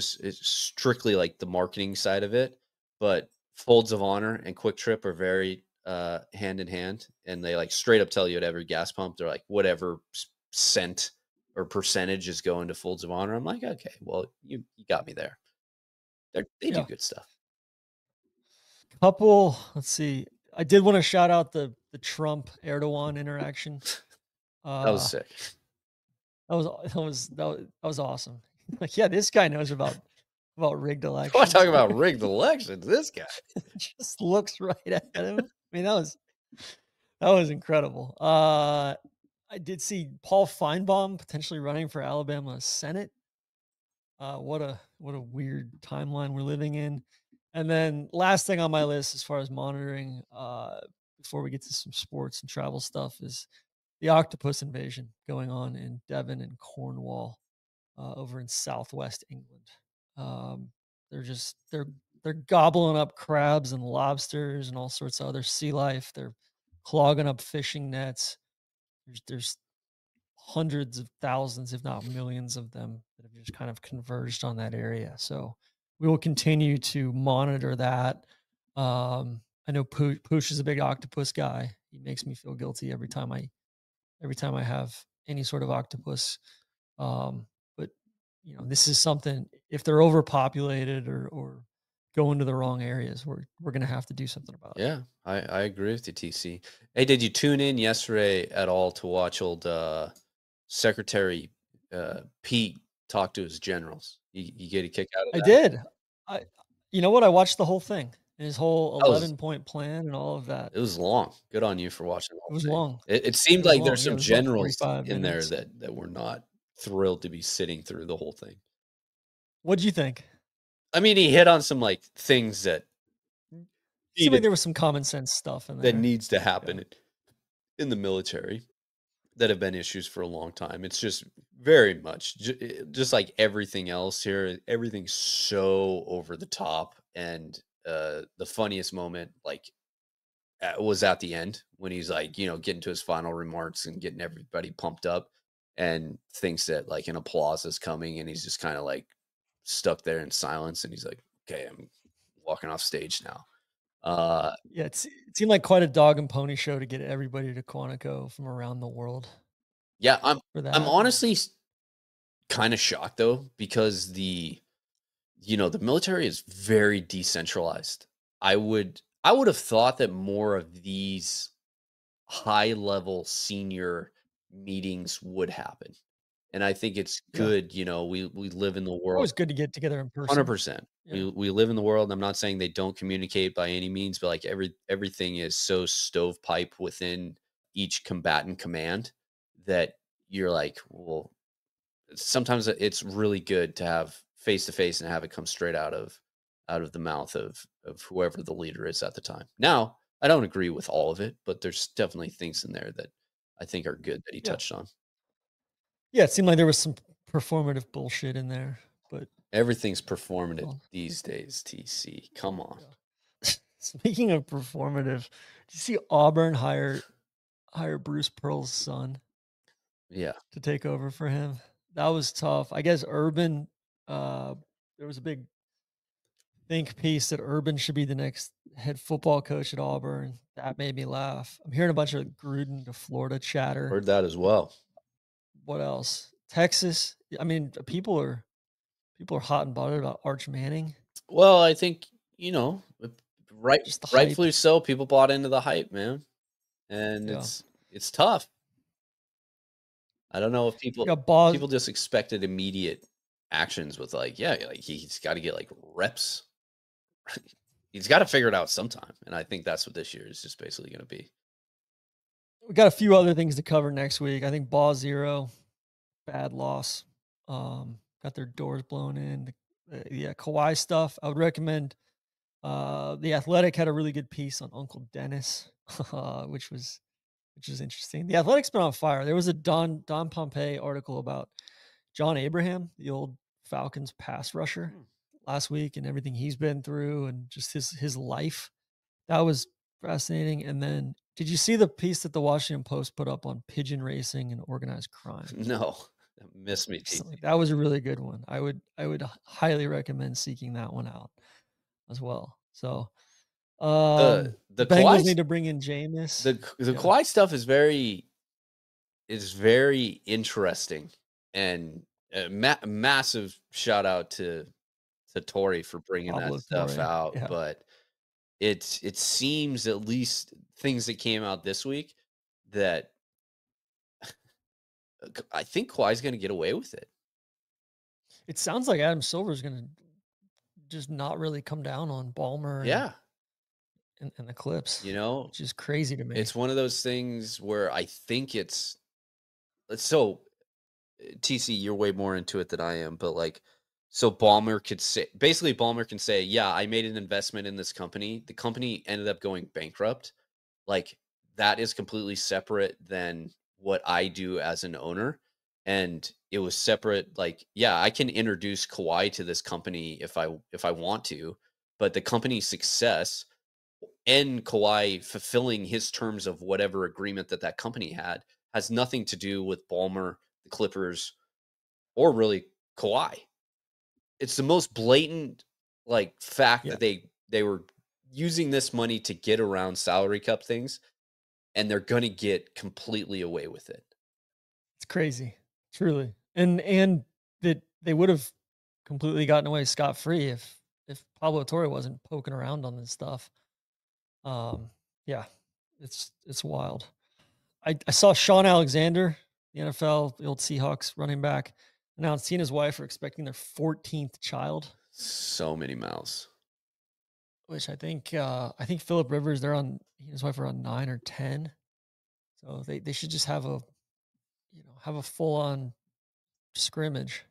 Speaker 2: strictly like the marketing side of it. But Folds of Honor and Quick Trip are very hand in hand, and they like straight up tell you at every gas pump they're like whatever cent or percentage is going to Folds of Honor. I'm like, okay, well you got me there. They do
Speaker 1: Yeah.
Speaker 2: good stuff.
Speaker 1: Let's see. I did want to shout out the Trump Erdogan interaction.
Speaker 2: That was
Speaker 1: Uh
Speaker 2: sick.
Speaker 1: that was awesome. Like, yeah, this guy knows about rigged
Speaker 2: Want to talk
Speaker 1: elections.
Speaker 2: about rigged elections? This guy.
Speaker 1: Just looks right at him. I mean, that was incredible. I did see Paul Feinbaum potentially running for Alabama Senate. What a weird timeline we're living in. And then last thing on my list as far as monitoring, before we get to some sports and travel stuff, is the octopus invasion going on in Devon and Cornwall, over in southwest England. Um, they're gobbling up crabs and lobsters and all sorts of other sea life. They're clogging up fishing nets. There's hundreds of thousands, if not millions of them that have just kind of converged on that area. So we will continue to monitor that. I know Poosh is a big octopus guy. He makes me feel guilty every time I have any sort of octopus. But this is something, if they're overpopulated or go into the wrong areas, we're gonna have to do something about it.
Speaker 2: Yeah, I agree with you, TC. Hey, did you tune in yesterday at all to watch old Secretary Pete talk to his generals? You get a kick out of
Speaker 1: I
Speaker 2: that?
Speaker 1: did. I You know what? I watched the whole thing, his whole
Speaker 2: That was
Speaker 1: 11-point plan and all of that.
Speaker 2: it was long. Good on you for watching the
Speaker 1: It
Speaker 2: whole
Speaker 1: was
Speaker 2: thing.
Speaker 1: long.
Speaker 2: It
Speaker 1: It
Speaker 2: seemed
Speaker 1: was
Speaker 2: like
Speaker 1: long.
Speaker 2: there's
Speaker 1: Yeah, it
Speaker 2: some
Speaker 1: was about
Speaker 2: generals
Speaker 1: 45
Speaker 2: in there
Speaker 1: minutes.
Speaker 2: that were not thrilled to be sitting through the whole thing.
Speaker 1: What'd you think?
Speaker 2: I mean, he hit on some like things that
Speaker 1: seemed like
Speaker 2: needed
Speaker 1: there was some common sense stuff in
Speaker 2: that
Speaker 1: there.
Speaker 2: needs to
Speaker 1: Yeah.
Speaker 2: happen in the military that have been issues for a long time. It's just very much just like everything else here. Everything's so over the top, and the funniest moment, like, was at the end when he's like, getting to his final remarks and getting everybody pumped up, and thinks that like an applause is coming, and he's just kind of like stuck there in silence, and he's like, "Okay, I'm walking off stage now." Uh,
Speaker 1: Yeah, it seemed like quite a dog and pony show to get everybody to Quantico from around the world
Speaker 2: yeah,
Speaker 1: for
Speaker 2: I'm
Speaker 1: that.
Speaker 2: honestly kind of shocked though, because the military is very decentralized. I would have thought that more of these high level senior meetings would happen. And I think it's
Speaker 1: Yeah.
Speaker 2: good, we live in the world.
Speaker 1: Always good to get together in person.
Speaker 2: 100%.
Speaker 1: Yeah.
Speaker 2: We live in the world. And I'm not saying they don't communicate by any means, but like everything is so stovepipe within each combatant command that you're like, well, sometimes it's really good to have face to face and have it come straight out of the mouth of whoever the leader is at the time. Now, I don't agree with all of it, but there's definitely things in there that I think are good that he
Speaker 1: Yeah.
Speaker 2: touched on.
Speaker 1: Yeah, it seemed like there was some performative bullshit in there, but
Speaker 2: Everything's performative
Speaker 1: well,
Speaker 2: these days, TC. Come on.
Speaker 1: yeah. Speaking of performative, did you see Auburn hire Bruce Pearl's son
Speaker 2: Yeah.
Speaker 1: to take over for him? That was tough. I guess Urban, uh, there was a big think piece that Urban should be the next head football coach at Auburn. That made me laugh. I'm hearing a bunch of Gruden to Florida chatter.
Speaker 2: Heard that as well.
Speaker 1: What else? Texas. I mean, people are hot and bothered about Arch Manning.
Speaker 2: Well, I think, right
Speaker 1: Just the hype.
Speaker 2: rightfully so, people bought into the hype, man. And
Speaker 1: Yeah.
Speaker 2: it's tough. I don't know if
Speaker 1: We
Speaker 2: people
Speaker 1: got Boz.
Speaker 2: people just expected immediate actions with like, yeah, like he's got to get like reps. He's got to figure it out sometime, and I think that's what this year is just basically going to be.
Speaker 1: We got a few other things to cover next week. I think Ball Zero, bad loss. Got their doors blown in. Yeah, Kawhi stuff. I would recommend. The Athletic had a really good piece on Uncle Dennis, which is interesting. The Athletic's been on fire. There was a Don Pompey article about John Abraham, the old Falcons pass rusher,
Speaker 2: Hmm.
Speaker 1: last week, and everything he's been through, and just his life. That was fascinating. And then, did you see the piece that the Washington Post put up on pigeon racing and organized crime?
Speaker 2: No, miss me,
Speaker 1: Recently,
Speaker 2: TC.
Speaker 1: that was a really good one. I would highly recommend seeking that one out as well. So,
Speaker 2: The
Speaker 1: the Bengals
Speaker 2: Kawhi
Speaker 1: need to bring in Jameis.
Speaker 2: the
Speaker 1: Yeah,
Speaker 2: Kawhi stuff is very interesting, and massive shout out to Tori for bringing that
Speaker 1: Pablo
Speaker 2: stuff
Speaker 1: Torre.
Speaker 2: out,
Speaker 1: Yeah,
Speaker 2: but it seems, at least things that came out this week, that I think Kawhi's gonna get away with it.
Speaker 1: it sounds like Adam Silver's gonna just not really come down on Balmer and
Speaker 2: Yeah,
Speaker 1: and the Clips,
Speaker 2: you know,
Speaker 1: which is crazy to me.
Speaker 2: it's one of those things where I think so TC, you're way more into it than I am, but like, so Balmer can say, yeah, I made an investment in this company. The company ended up going bankrupt. Like, that is completely separate than what I do as an owner. And it was separate. Like, yeah, I can introduce Kawhi to this company if I want to, but the company's success and Kawhi fulfilling his terms of whatever agreement that company had has nothing to do with Balmer, the Clippers, or really Kawhi. It's the most blatant like fact
Speaker 1: Yeah,
Speaker 2: that they were using this money to get around salary cap things, and they're going to get completely away with it.
Speaker 1: it's crazy, truly, and that they would have completely gotten away scot free if Pablo Torre wasn't poking around on this stuff. Um, yeah, it's wild. I saw Sean Alexander, the NFL, the old Seahawks running back, announced he and his wife are expecting their 14th child,
Speaker 2: So many mouths.
Speaker 1: which I think Philip Rivers, he and his wife are on 9 or 10. So they should just have a full on scrimmage,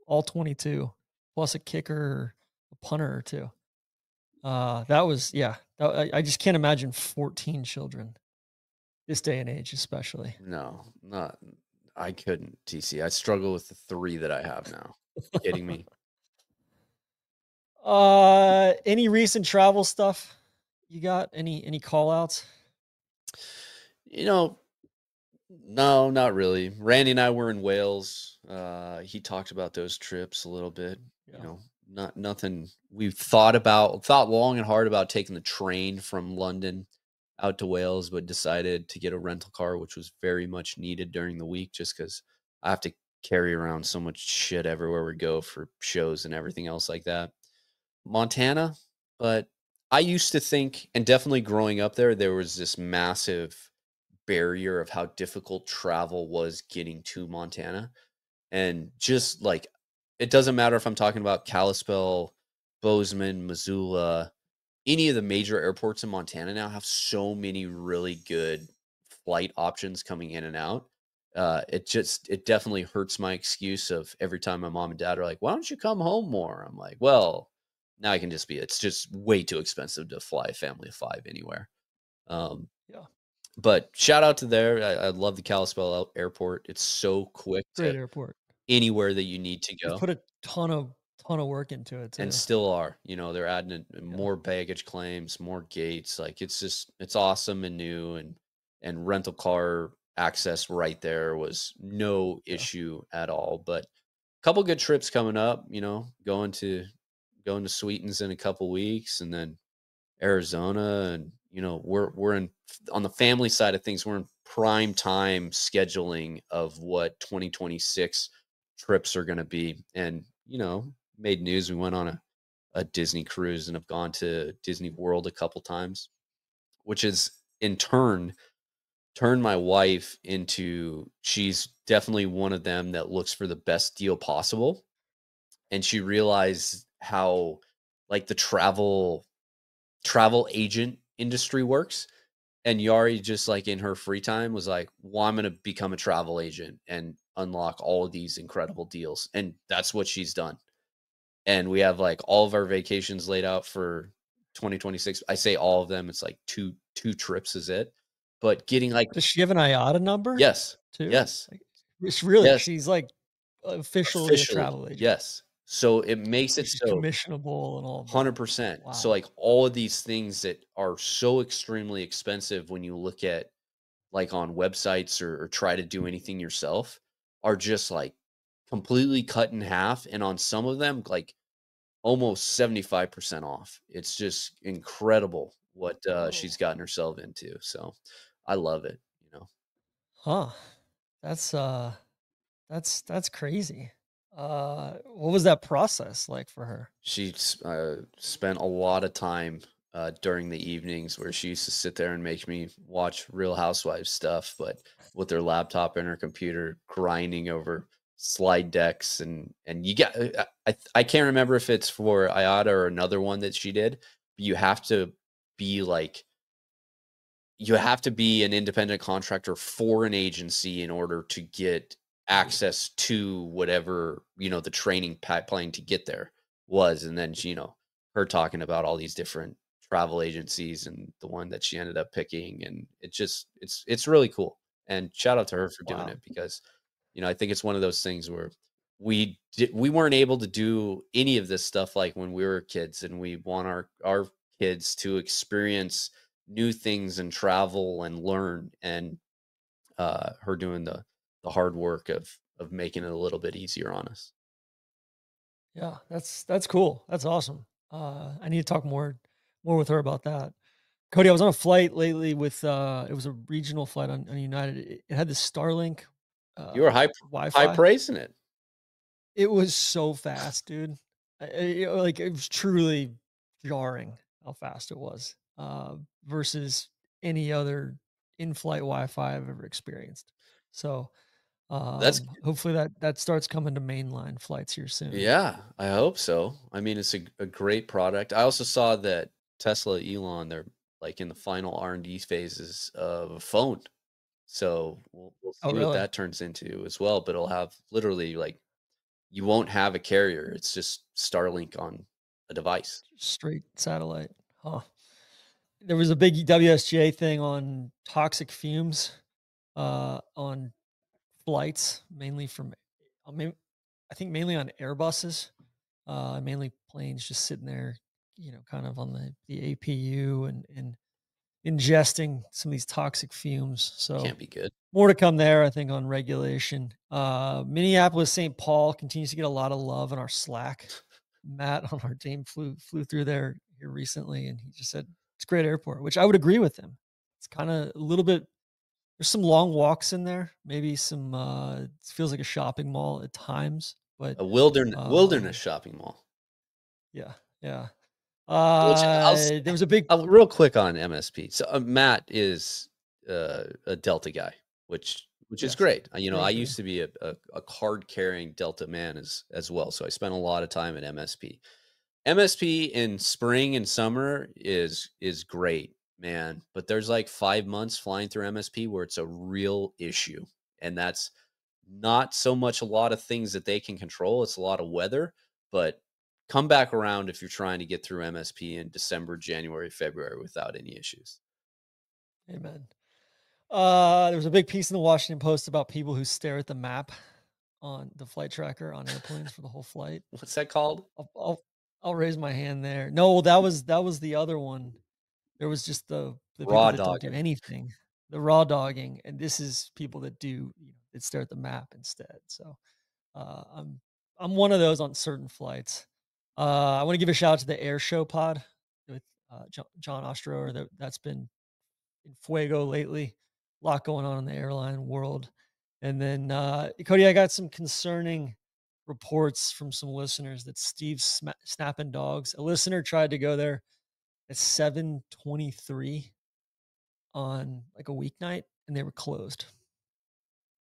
Speaker 1: all 22 plus a kicker or a punter or two. That was yeah, I just can't imagine 14 children this day and age, especially.
Speaker 2: No, not I couldn't, TC. I struggle with the 3 that I have now. Kidding me?
Speaker 1: Any recent travel stuff you got? Any call outs?
Speaker 2: You know, no, not really. Randy and I were in Wales. He talked about those trips a little bit. You
Speaker 1: Yeah,
Speaker 2: know, not nothing we've thought long and hard about taking the train from London out to Wales, but decided to get a rental car, which was very much needed during the week, just because I have to carry around so much shit everywhere we go for shows and everything else like that. Montana, but I used to think, and definitely growing up there was this massive barrier of how difficult travel was getting to Montana. And just like, it doesn't matter if I'm talking about Kalispell, Bozeman, Missoula, any of the major airports in Montana now have so many really good flight options coming in and out. It definitely hurts my excuse of every time my mom and dad are like, "Why don't you come home more?" I'm like, "Well, now I can just be. It's just way too expensive to fly a family of 5 anywhere." Um,
Speaker 1: yeah,
Speaker 2: but shout out to there. I love the Kalispell Airport. It's so quick
Speaker 1: great
Speaker 2: to
Speaker 1: airport.
Speaker 2: anywhere that you need to
Speaker 1: They've
Speaker 2: go,
Speaker 1: put a ton of work into it
Speaker 2: and
Speaker 1: too.
Speaker 2: still are. You know, they're adding
Speaker 1: Yeah,
Speaker 2: more baggage claims, more gates. Like it's awesome and new, and rental car access right there was no
Speaker 1: yeah,
Speaker 2: issue at all. But a couple good trips coming up. You know, going to Sweetens in a couple weeks, and then Arizona, and you know we're in on the family side of things, we're in prime time scheduling of what 2026 trips are going to be. And you know, made news, we went on a Disney cruise and have gone to Disney World a couple times, which is in turn turned my wife into, she's definitely one of them that looks for the best deal possible. And she realized how like the travel agent industry works. And Yari, just like in her free time, was like, "Well, I'm going to become a travel agent and unlock all of these incredible deals." And that's what she's done. And we have like all of our vacations laid out for 2026. I say all of them. It's like two trips is it. But getting like,
Speaker 1: does she have an IATA number
Speaker 2: yes,
Speaker 1: too?
Speaker 2: yes,
Speaker 1: Like, it's really
Speaker 2: yes,
Speaker 1: she's like officially a
Speaker 2: officially,
Speaker 1: travel agent,
Speaker 2: yes. So it makes
Speaker 1: so
Speaker 2: it
Speaker 1: she's
Speaker 2: so
Speaker 1: commissionable and all of that.
Speaker 2: 100%. So
Speaker 1: Wow.
Speaker 2: like all of these things that are so extremely expensive when you look at like on websites, or try to do anything yourself, are just like completely cut in half. And on some of them, like almost 75% off. It's just incredible what she's
Speaker 1: Whoa.
Speaker 2: gotten herself into. So I love it, you know.
Speaker 1: Huh. That's that's crazy. What was that process like for her?
Speaker 2: She's spent a lot of time during the evenings where she used to sit there and make me watch Real Housewives stuff, but with her laptop and her computer grinding over slide decks. And you got I can't remember if it's for IATA or another one that she did, but be like you have to be an independent contractor for an agency in order to get access to whatever, you know, the training pipeline to get there was. And then she, you know, her talking about all these different travel agencies and the one that she ended up picking. And it's really cool. And shout out to her for doing
Speaker 1: Wow.
Speaker 2: it, because, you know, I think it's one of those things where we weren't able to do any of this stuff like when we were kids, and we want our kids to experience new things and travel and learn. And her doing the hard work of making it a little bit easier on us.
Speaker 1: Yeah, that's cool. That's awesome. I need to talk more with her about that. Cody, I was on a flight lately with it was a regional flight on United. It had this Starlink
Speaker 2: You were high
Speaker 1: Wi-Fi.
Speaker 2: praising it.
Speaker 1: It was so fast, dude. Like it was truly jarring how fast it was versus any other in-flight Wi-Fi I've ever experienced. So
Speaker 2: That's
Speaker 1: hopefully that starts coming to mainline flights here soon.
Speaker 2: Yeah, I hope so. I mean, it's a great product. I also saw that Tesla, Elon, they're like in the final R&D phases of a phone. So we'll
Speaker 1: Oh,
Speaker 2: see what
Speaker 1: really?
Speaker 2: that turns into as well. But it'll have literally like, you won't have a carrier. It's just Starlink on. a device.
Speaker 1: Straight satellite. Huh. There was a big WSGA thing on toxic fumes, on flights, mainly from mean, I think mainly on Airbuses, mainly planes just sitting there, kind of on the APU and ingesting some of these toxic fumes. So
Speaker 2: Can't be good.
Speaker 1: more to come there, I think, on regulation. Minneapolis, St. Paul continues to get a lot of love in our Slack. Matt on our team flew through there here recently, and he just said it's a great airport, which I would agree with him. It's kind of a little bit. There's some long walks in there, maybe some. It feels like a shopping mall at times, but
Speaker 2: A wilderness
Speaker 1: um,
Speaker 2: shopping mall.
Speaker 1: yeah, yeah.
Speaker 2: Which
Speaker 1: There was a big,
Speaker 2: I'll real quick on MSP. So Matt is a Delta guy, which is
Speaker 1: yes,
Speaker 2: great.
Speaker 1: great
Speaker 2: I
Speaker 1: for
Speaker 2: used
Speaker 1: him.
Speaker 2: to be a card carrying Delta man as well, so I spent a lot of time at MSP. MSP in spring and summer is great, man. But there's like 5 months flying through MSP where it's a real issue, and that's not so much a lot of things that they can control. It's a lot of weather, but come back around if you're trying to get through MSP in December, January, February without any issues.
Speaker 1: Amen. There was a big piece in the Washington Post about people who stare at the map on the flight tracker on airplanes for the whole flight.
Speaker 2: What's that called?
Speaker 1: I'll I'll I'll raise my hand there. No, that was the other one. There was just the people
Speaker 2: Raw
Speaker 1: that don't do
Speaker 2: dogging.
Speaker 1: anything, the raw dogging, and this is people that do, that stare at the map instead. So, uh, I'm I'm one of those on certain flights. I want to give a shout out to the Air Show Pod with John Ostrower. That's been in fuego lately. A lot going on in the airline world. And then, Cody, I got some concerning reports from some listeners that Steve's Snapping Dogs, a listener tried to go there at 7:23 on like a weeknight and they were closed.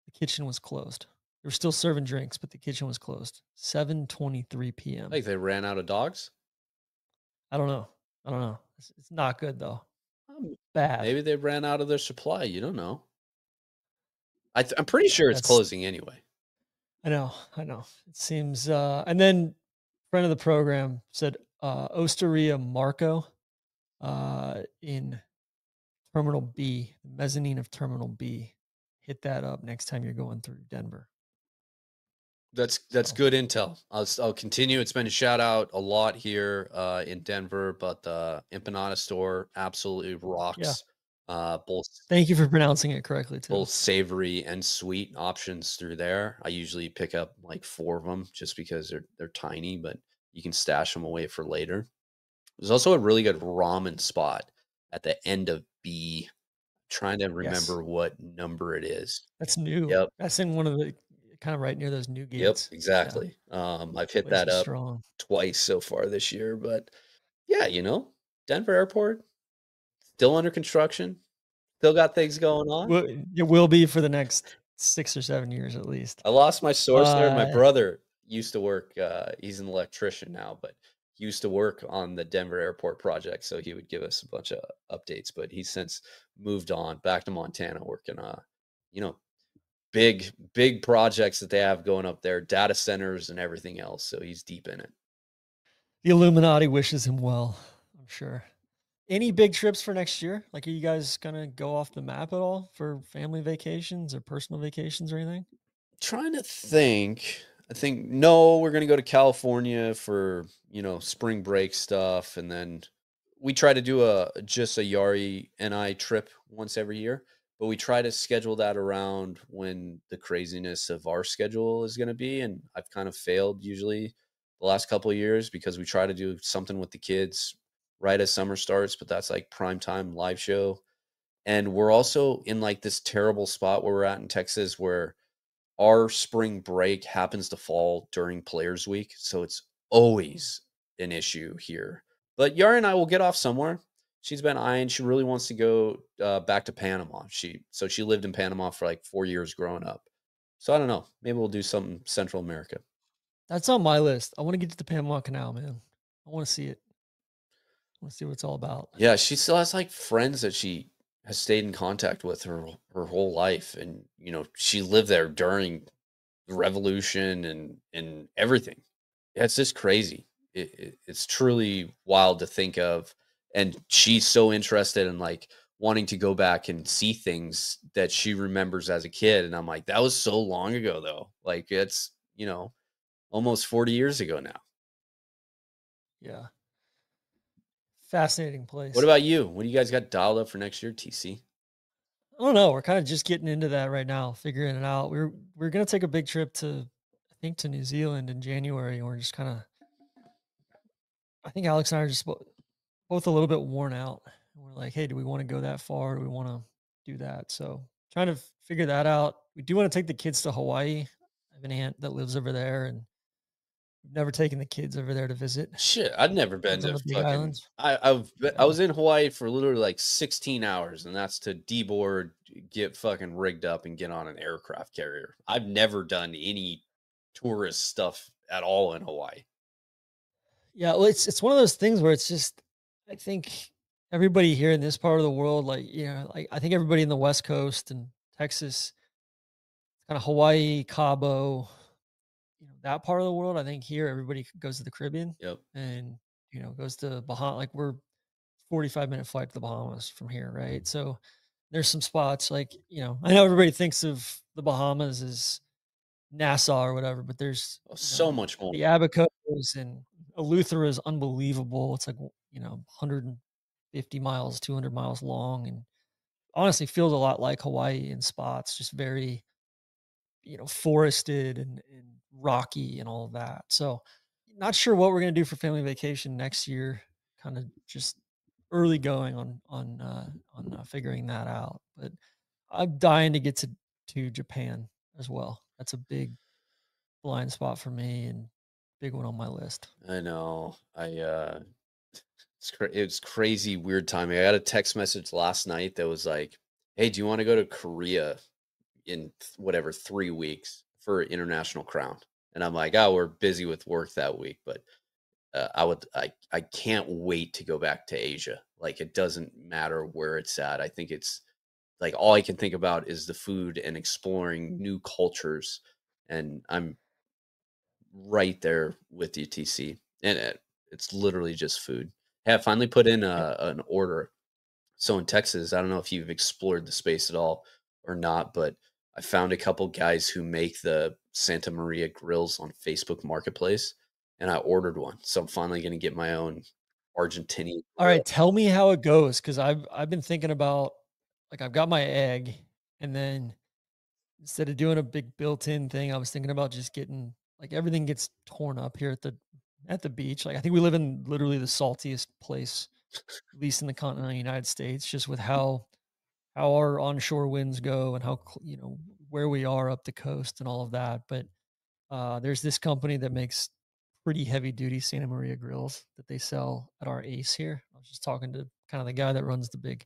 Speaker 1: The kitchen was closed. They were still serving drinks, but the kitchen was closed. 7:23 p.m.
Speaker 2: Like they ran out of dogs?
Speaker 1: I don't know. I don't know. It's not good though.
Speaker 2: Um,
Speaker 1: Bad.
Speaker 2: Maybe they ran out of their supply. You don't know. I'm pretty
Speaker 1: Yeah,
Speaker 2: sure it's
Speaker 1: that's
Speaker 2: closing anyway.
Speaker 1: I know, I know. It seems and then friend of the program said Osteria Marco in Terminal B, the mezzanine of Terminal B. Hit that up next time you're going through Denver.
Speaker 2: That's
Speaker 1: So
Speaker 2: good intel. I'll continue. It's been a shout out a lot here in Denver, but the Empanada store absolutely
Speaker 1: yeah.
Speaker 2: rocks. Both
Speaker 1: Thank you for pronouncing it correctly too.
Speaker 2: both savory and sweet options through there. I usually pick up like four of them just because they're tiny, but you can stash them away for later. There's also a really good ramen spot at the end of B. Trying to
Speaker 1: Yes.
Speaker 2: remember what number it is.
Speaker 1: That's new.
Speaker 2: Yep.
Speaker 1: That's in one of the kind of right near those new
Speaker 2: Yep,
Speaker 1: gates. Yeah.
Speaker 2: exactly. I've hit
Speaker 1: Place
Speaker 2: that
Speaker 1: is
Speaker 2: up
Speaker 1: strong.
Speaker 2: twice so far this year, but yeah, Denver Airport still under construction, still got things going on.
Speaker 1: Well, it will be for the next 6 or 7 years at least.
Speaker 2: I lost my source there. My
Speaker 1: Uh
Speaker 2: brother used to work, he's an electrician now, but he used to work on the Denver Airport project, so he would give us a bunch of updates, but he's since moved on back to Montana working, you know, big projects that they have going up there, data centers and everything else, so he's deep in it.
Speaker 1: The Illuminati wishes him well, I'm sure. Any big trips for next year? Like, are you guys gonna go off the map at all for family vacations or personal vacations or anything?
Speaker 2: Trying to think. I think no, we're gonna go to California for, spring break stuff, and then we try to do just a Yari and I trip once every year, but we try to schedule that around when the craziness of our schedule is gonna be, and I've kind of failed usually the last couple of years because we try to do something with the kids right as summer starts, but that's like prime time live show. And we're also in like this terrible spot where we're at in Texas where our spring break happens to fall during Players Week, so it's always an issue here. But Yara and I will get off somewhere. She's been eyeing. She really wants to go back to Panama. She lived in Panama for like 4 years growing up. So I don't know. Maybe we'll do something Central America.
Speaker 1: That's on my list. I wanna get to the Panama Canal, man. I wanna see it. I wanna see what it's all about.
Speaker 2: Yeah, she still has like friends that she has stayed in contact with her whole life, and she lived there during the revolution and everything. Yeah, it's just crazy. it's truly wild to think of. And she's so interested in like wanting to go back and see things that she remembers as a kid. And I'm like, that was so long ago though. Like it's, almost 40 years ago now.
Speaker 1: Yeah. Fascinating
Speaker 2: What
Speaker 1: place.
Speaker 2: about you? What do you guys got dialed up for next year, TC?
Speaker 1: I don't know. We're kind of just getting into that right now, figuring it out. We're gonna take a big trip to, I think, to New Zealand in January. And we're just kind of, I think Alex and I are just both a little bit worn out. And we're like, hey, do we want to go that far? Do we want to do that? So trying to figure that out. We do want to take the kids to Hawaii. I have an aunt that lives over there, and we've never taken the kids over there to visit.
Speaker 2: Shit, I've never been
Speaker 1: Lives on
Speaker 2: to
Speaker 1: the Big
Speaker 2: fucking.
Speaker 1: Islands.
Speaker 2: I
Speaker 1: Yeah.
Speaker 2: was in Hawaii for literally like 16 hours, and that's to deboard, get fucking rigged up, and get on an aircraft carrier. I've never done any tourist stuff at all in Hawaii.
Speaker 1: Yeah, well, it's one of those things where it's just, I think everybody here in this part of the world, like, like I think everybody in the West Coast and Texas, kind of Hawaii, Cabo, that part of the world. I think here everybody goes to the Caribbean
Speaker 2: Yep.
Speaker 1: and goes to Bahamas. Like we're 45-minute flight to the Bahamas from here, right? So there's some spots like, I know everybody thinks of the Bahamas as Nassau or whatever, but there's,
Speaker 2: Oh, so much more.
Speaker 1: the Abacos and Eleuthera is unbelievable. It's like, 150 miles, 200 miles long, and honestly feels a lot like Hawaii in spots, just very, forested and rocky and all of that. So not sure what we're going to do for family vacation next year. Kind of just early going on figuring that out. But I'm dying to get to Japan as well. That's a big blind spot for me and big one on my list.
Speaker 2: I know. It's crazy weird timing. I got a text message last night that was like, "Hey, do you want to go to Korea in whatever 3 weeks for International Crown?" And I'm like, "Oh, we're busy with work that week, but I can't wait to go back to Asia. Like it doesn't matter where it's at. I think it's like all I can think about is the food and exploring new cultures, and I'm right there with you, TC. And it's literally just food. Hey, I finally put in
Speaker 1: Yep.
Speaker 2: an order. So in Texas, I don't know if you've explored the space at all or not, but I found a couple guys who make the Santa Maria grills on Facebook Marketplace, and I ordered one. So I'm finally going to get my own Argentinian
Speaker 1: All
Speaker 2: grill.
Speaker 1: right, tell me how it goes because I've been thinking about, like, I've got my egg, and then instead of doing a big built-in thing, I was thinking about just getting, like, everything gets torn up here at the beach. Like I think we live in literally the saltiest place, at least in the continental United States, just with how our onshore winds go and how where we are up the coast and all of that. But there's this company that makes pretty heavy duty Santa Maria grills that they sell at our Ace here. I was just talking to kind of the guy that runs the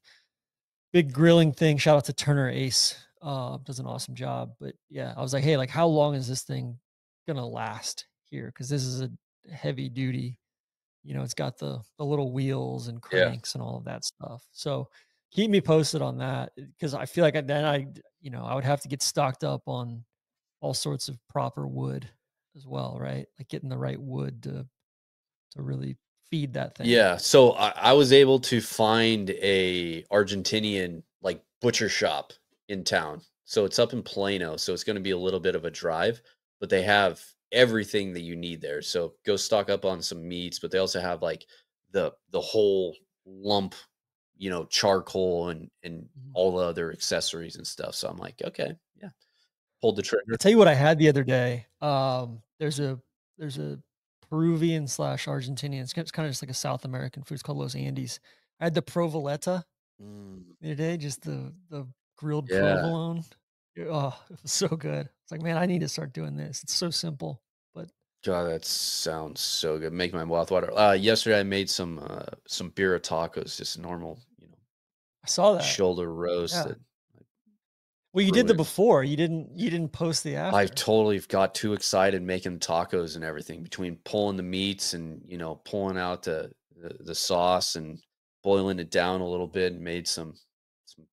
Speaker 1: big grilling thing. Shout out to Turner Ace. Does an awesome job. But yeah, I was like, hey, like how long is this thing gonna last here? Because this is a heavy duty. It's got the little wheels and
Speaker 2: Yeah.
Speaker 1: cranks and all of that stuff. So keep me posted on that because I feel like I would have to get stocked up on all sorts of proper wood as well, right? Like getting the right wood to really feed that thing.
Speaker 2: Yeah, so I was able to find a Argentinian like butcher shop in town. So it's up in Plano, so it's going to be a little bit of a drive, but they have everything that you need there. So go stock up on some meats, but they also have like the whole lump, charcoal and
Speaker 1: Mhm.
Speaker 2: all the other accessories and stuff. So I'm like, okay, yeah, pulled the
Speaker 1: I
Speaker 2: trigger.
Speaker 1: tell you what I had the other day. There's a Peruvian slash Argentinian. It's kind of just like a South American food. It's called Los Andes. I had the provoleta
Speaker 2: Mm,
Speaker 1: the other day, just the grilled
Speaker 2: yeah.
Speaker 1: provolone. Oh, it was so good. It's like, man, I need to start doing this. It's so simple, but
Speaker 2: God, that sounds so good. Make my mouth water. Yesterday I made some beer tacos, just normal,
Speaker 1: I saw that.
Speaker 2: shoulder roast
Speaker 1: Yeah.
Speaker 2: that I
Speaker 1: Well, you
Speaker 2: threw
Speaker 1: did the
Speaker 2: in.
Speaker 1: before. You didn't post the
Speaker 2: I
Speaker 1: after.
Speaker 2: totally got too excited making tacos and everything between pulling the meats and pulling out the sauce and boiling it down a little bit and made some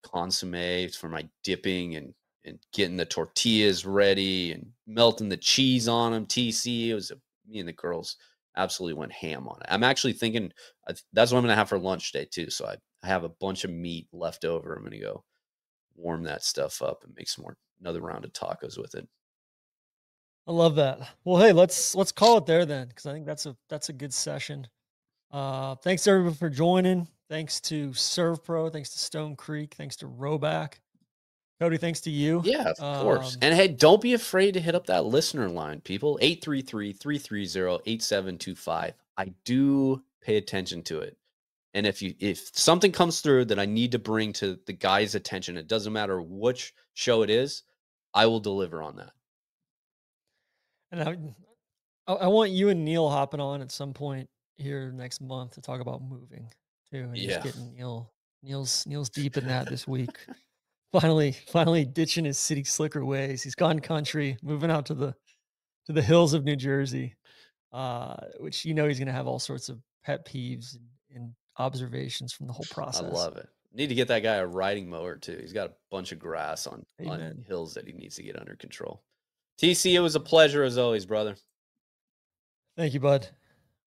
Speaker 2: consomme for my dipping and getting the tortillas ready and melting the cheese on them. TC, it was me and the girls. absolutely went ham on it. I'm actually thinking that's what I'm gonna have for lunch today too. So I have a bunch of meat left over. I'm gonna go warm that stuff up and make some more another round of tacos with it.
Speaker 1: I love that. Well, hey, let's call it there then, because I think that's a good session. Thanks to everyone for joining. Thanks to ServPro. Thanks to Stone Creek. Thanks to Rhoback. Cody, thanks to you.
Speaker 2: Yeah, of course. And hey, don't be afraid to hit up that listener line, people. 833-330-8725. I do pay attention to it. And if something comes through that I need to bring to the guy's attention, it doesn't matter which show it is, I will deliver on that.
Speaker 1: And I want you and Neil hopping on at some point here next month to talk about moving too, and just
Speaker 2: Yeah.
Speaker 1: getting Neil's deep in that this week. Finally ditching his city slicker ways. He's gone country, moving out to the hills of New Jersey, which he's gonna have all sorts of pet peeves and observations from the whole
Speaker 2: I
Speaker 1: process.
Speaker 2: love it. Need to get that guy a riding mower too. He's got a bunch of grass on
Speaker 1: Amen.
Speaker 2: hills that he needs to get under control. TC, it was a pleasure as always, brother.
Speaker 1: Thank you, bud.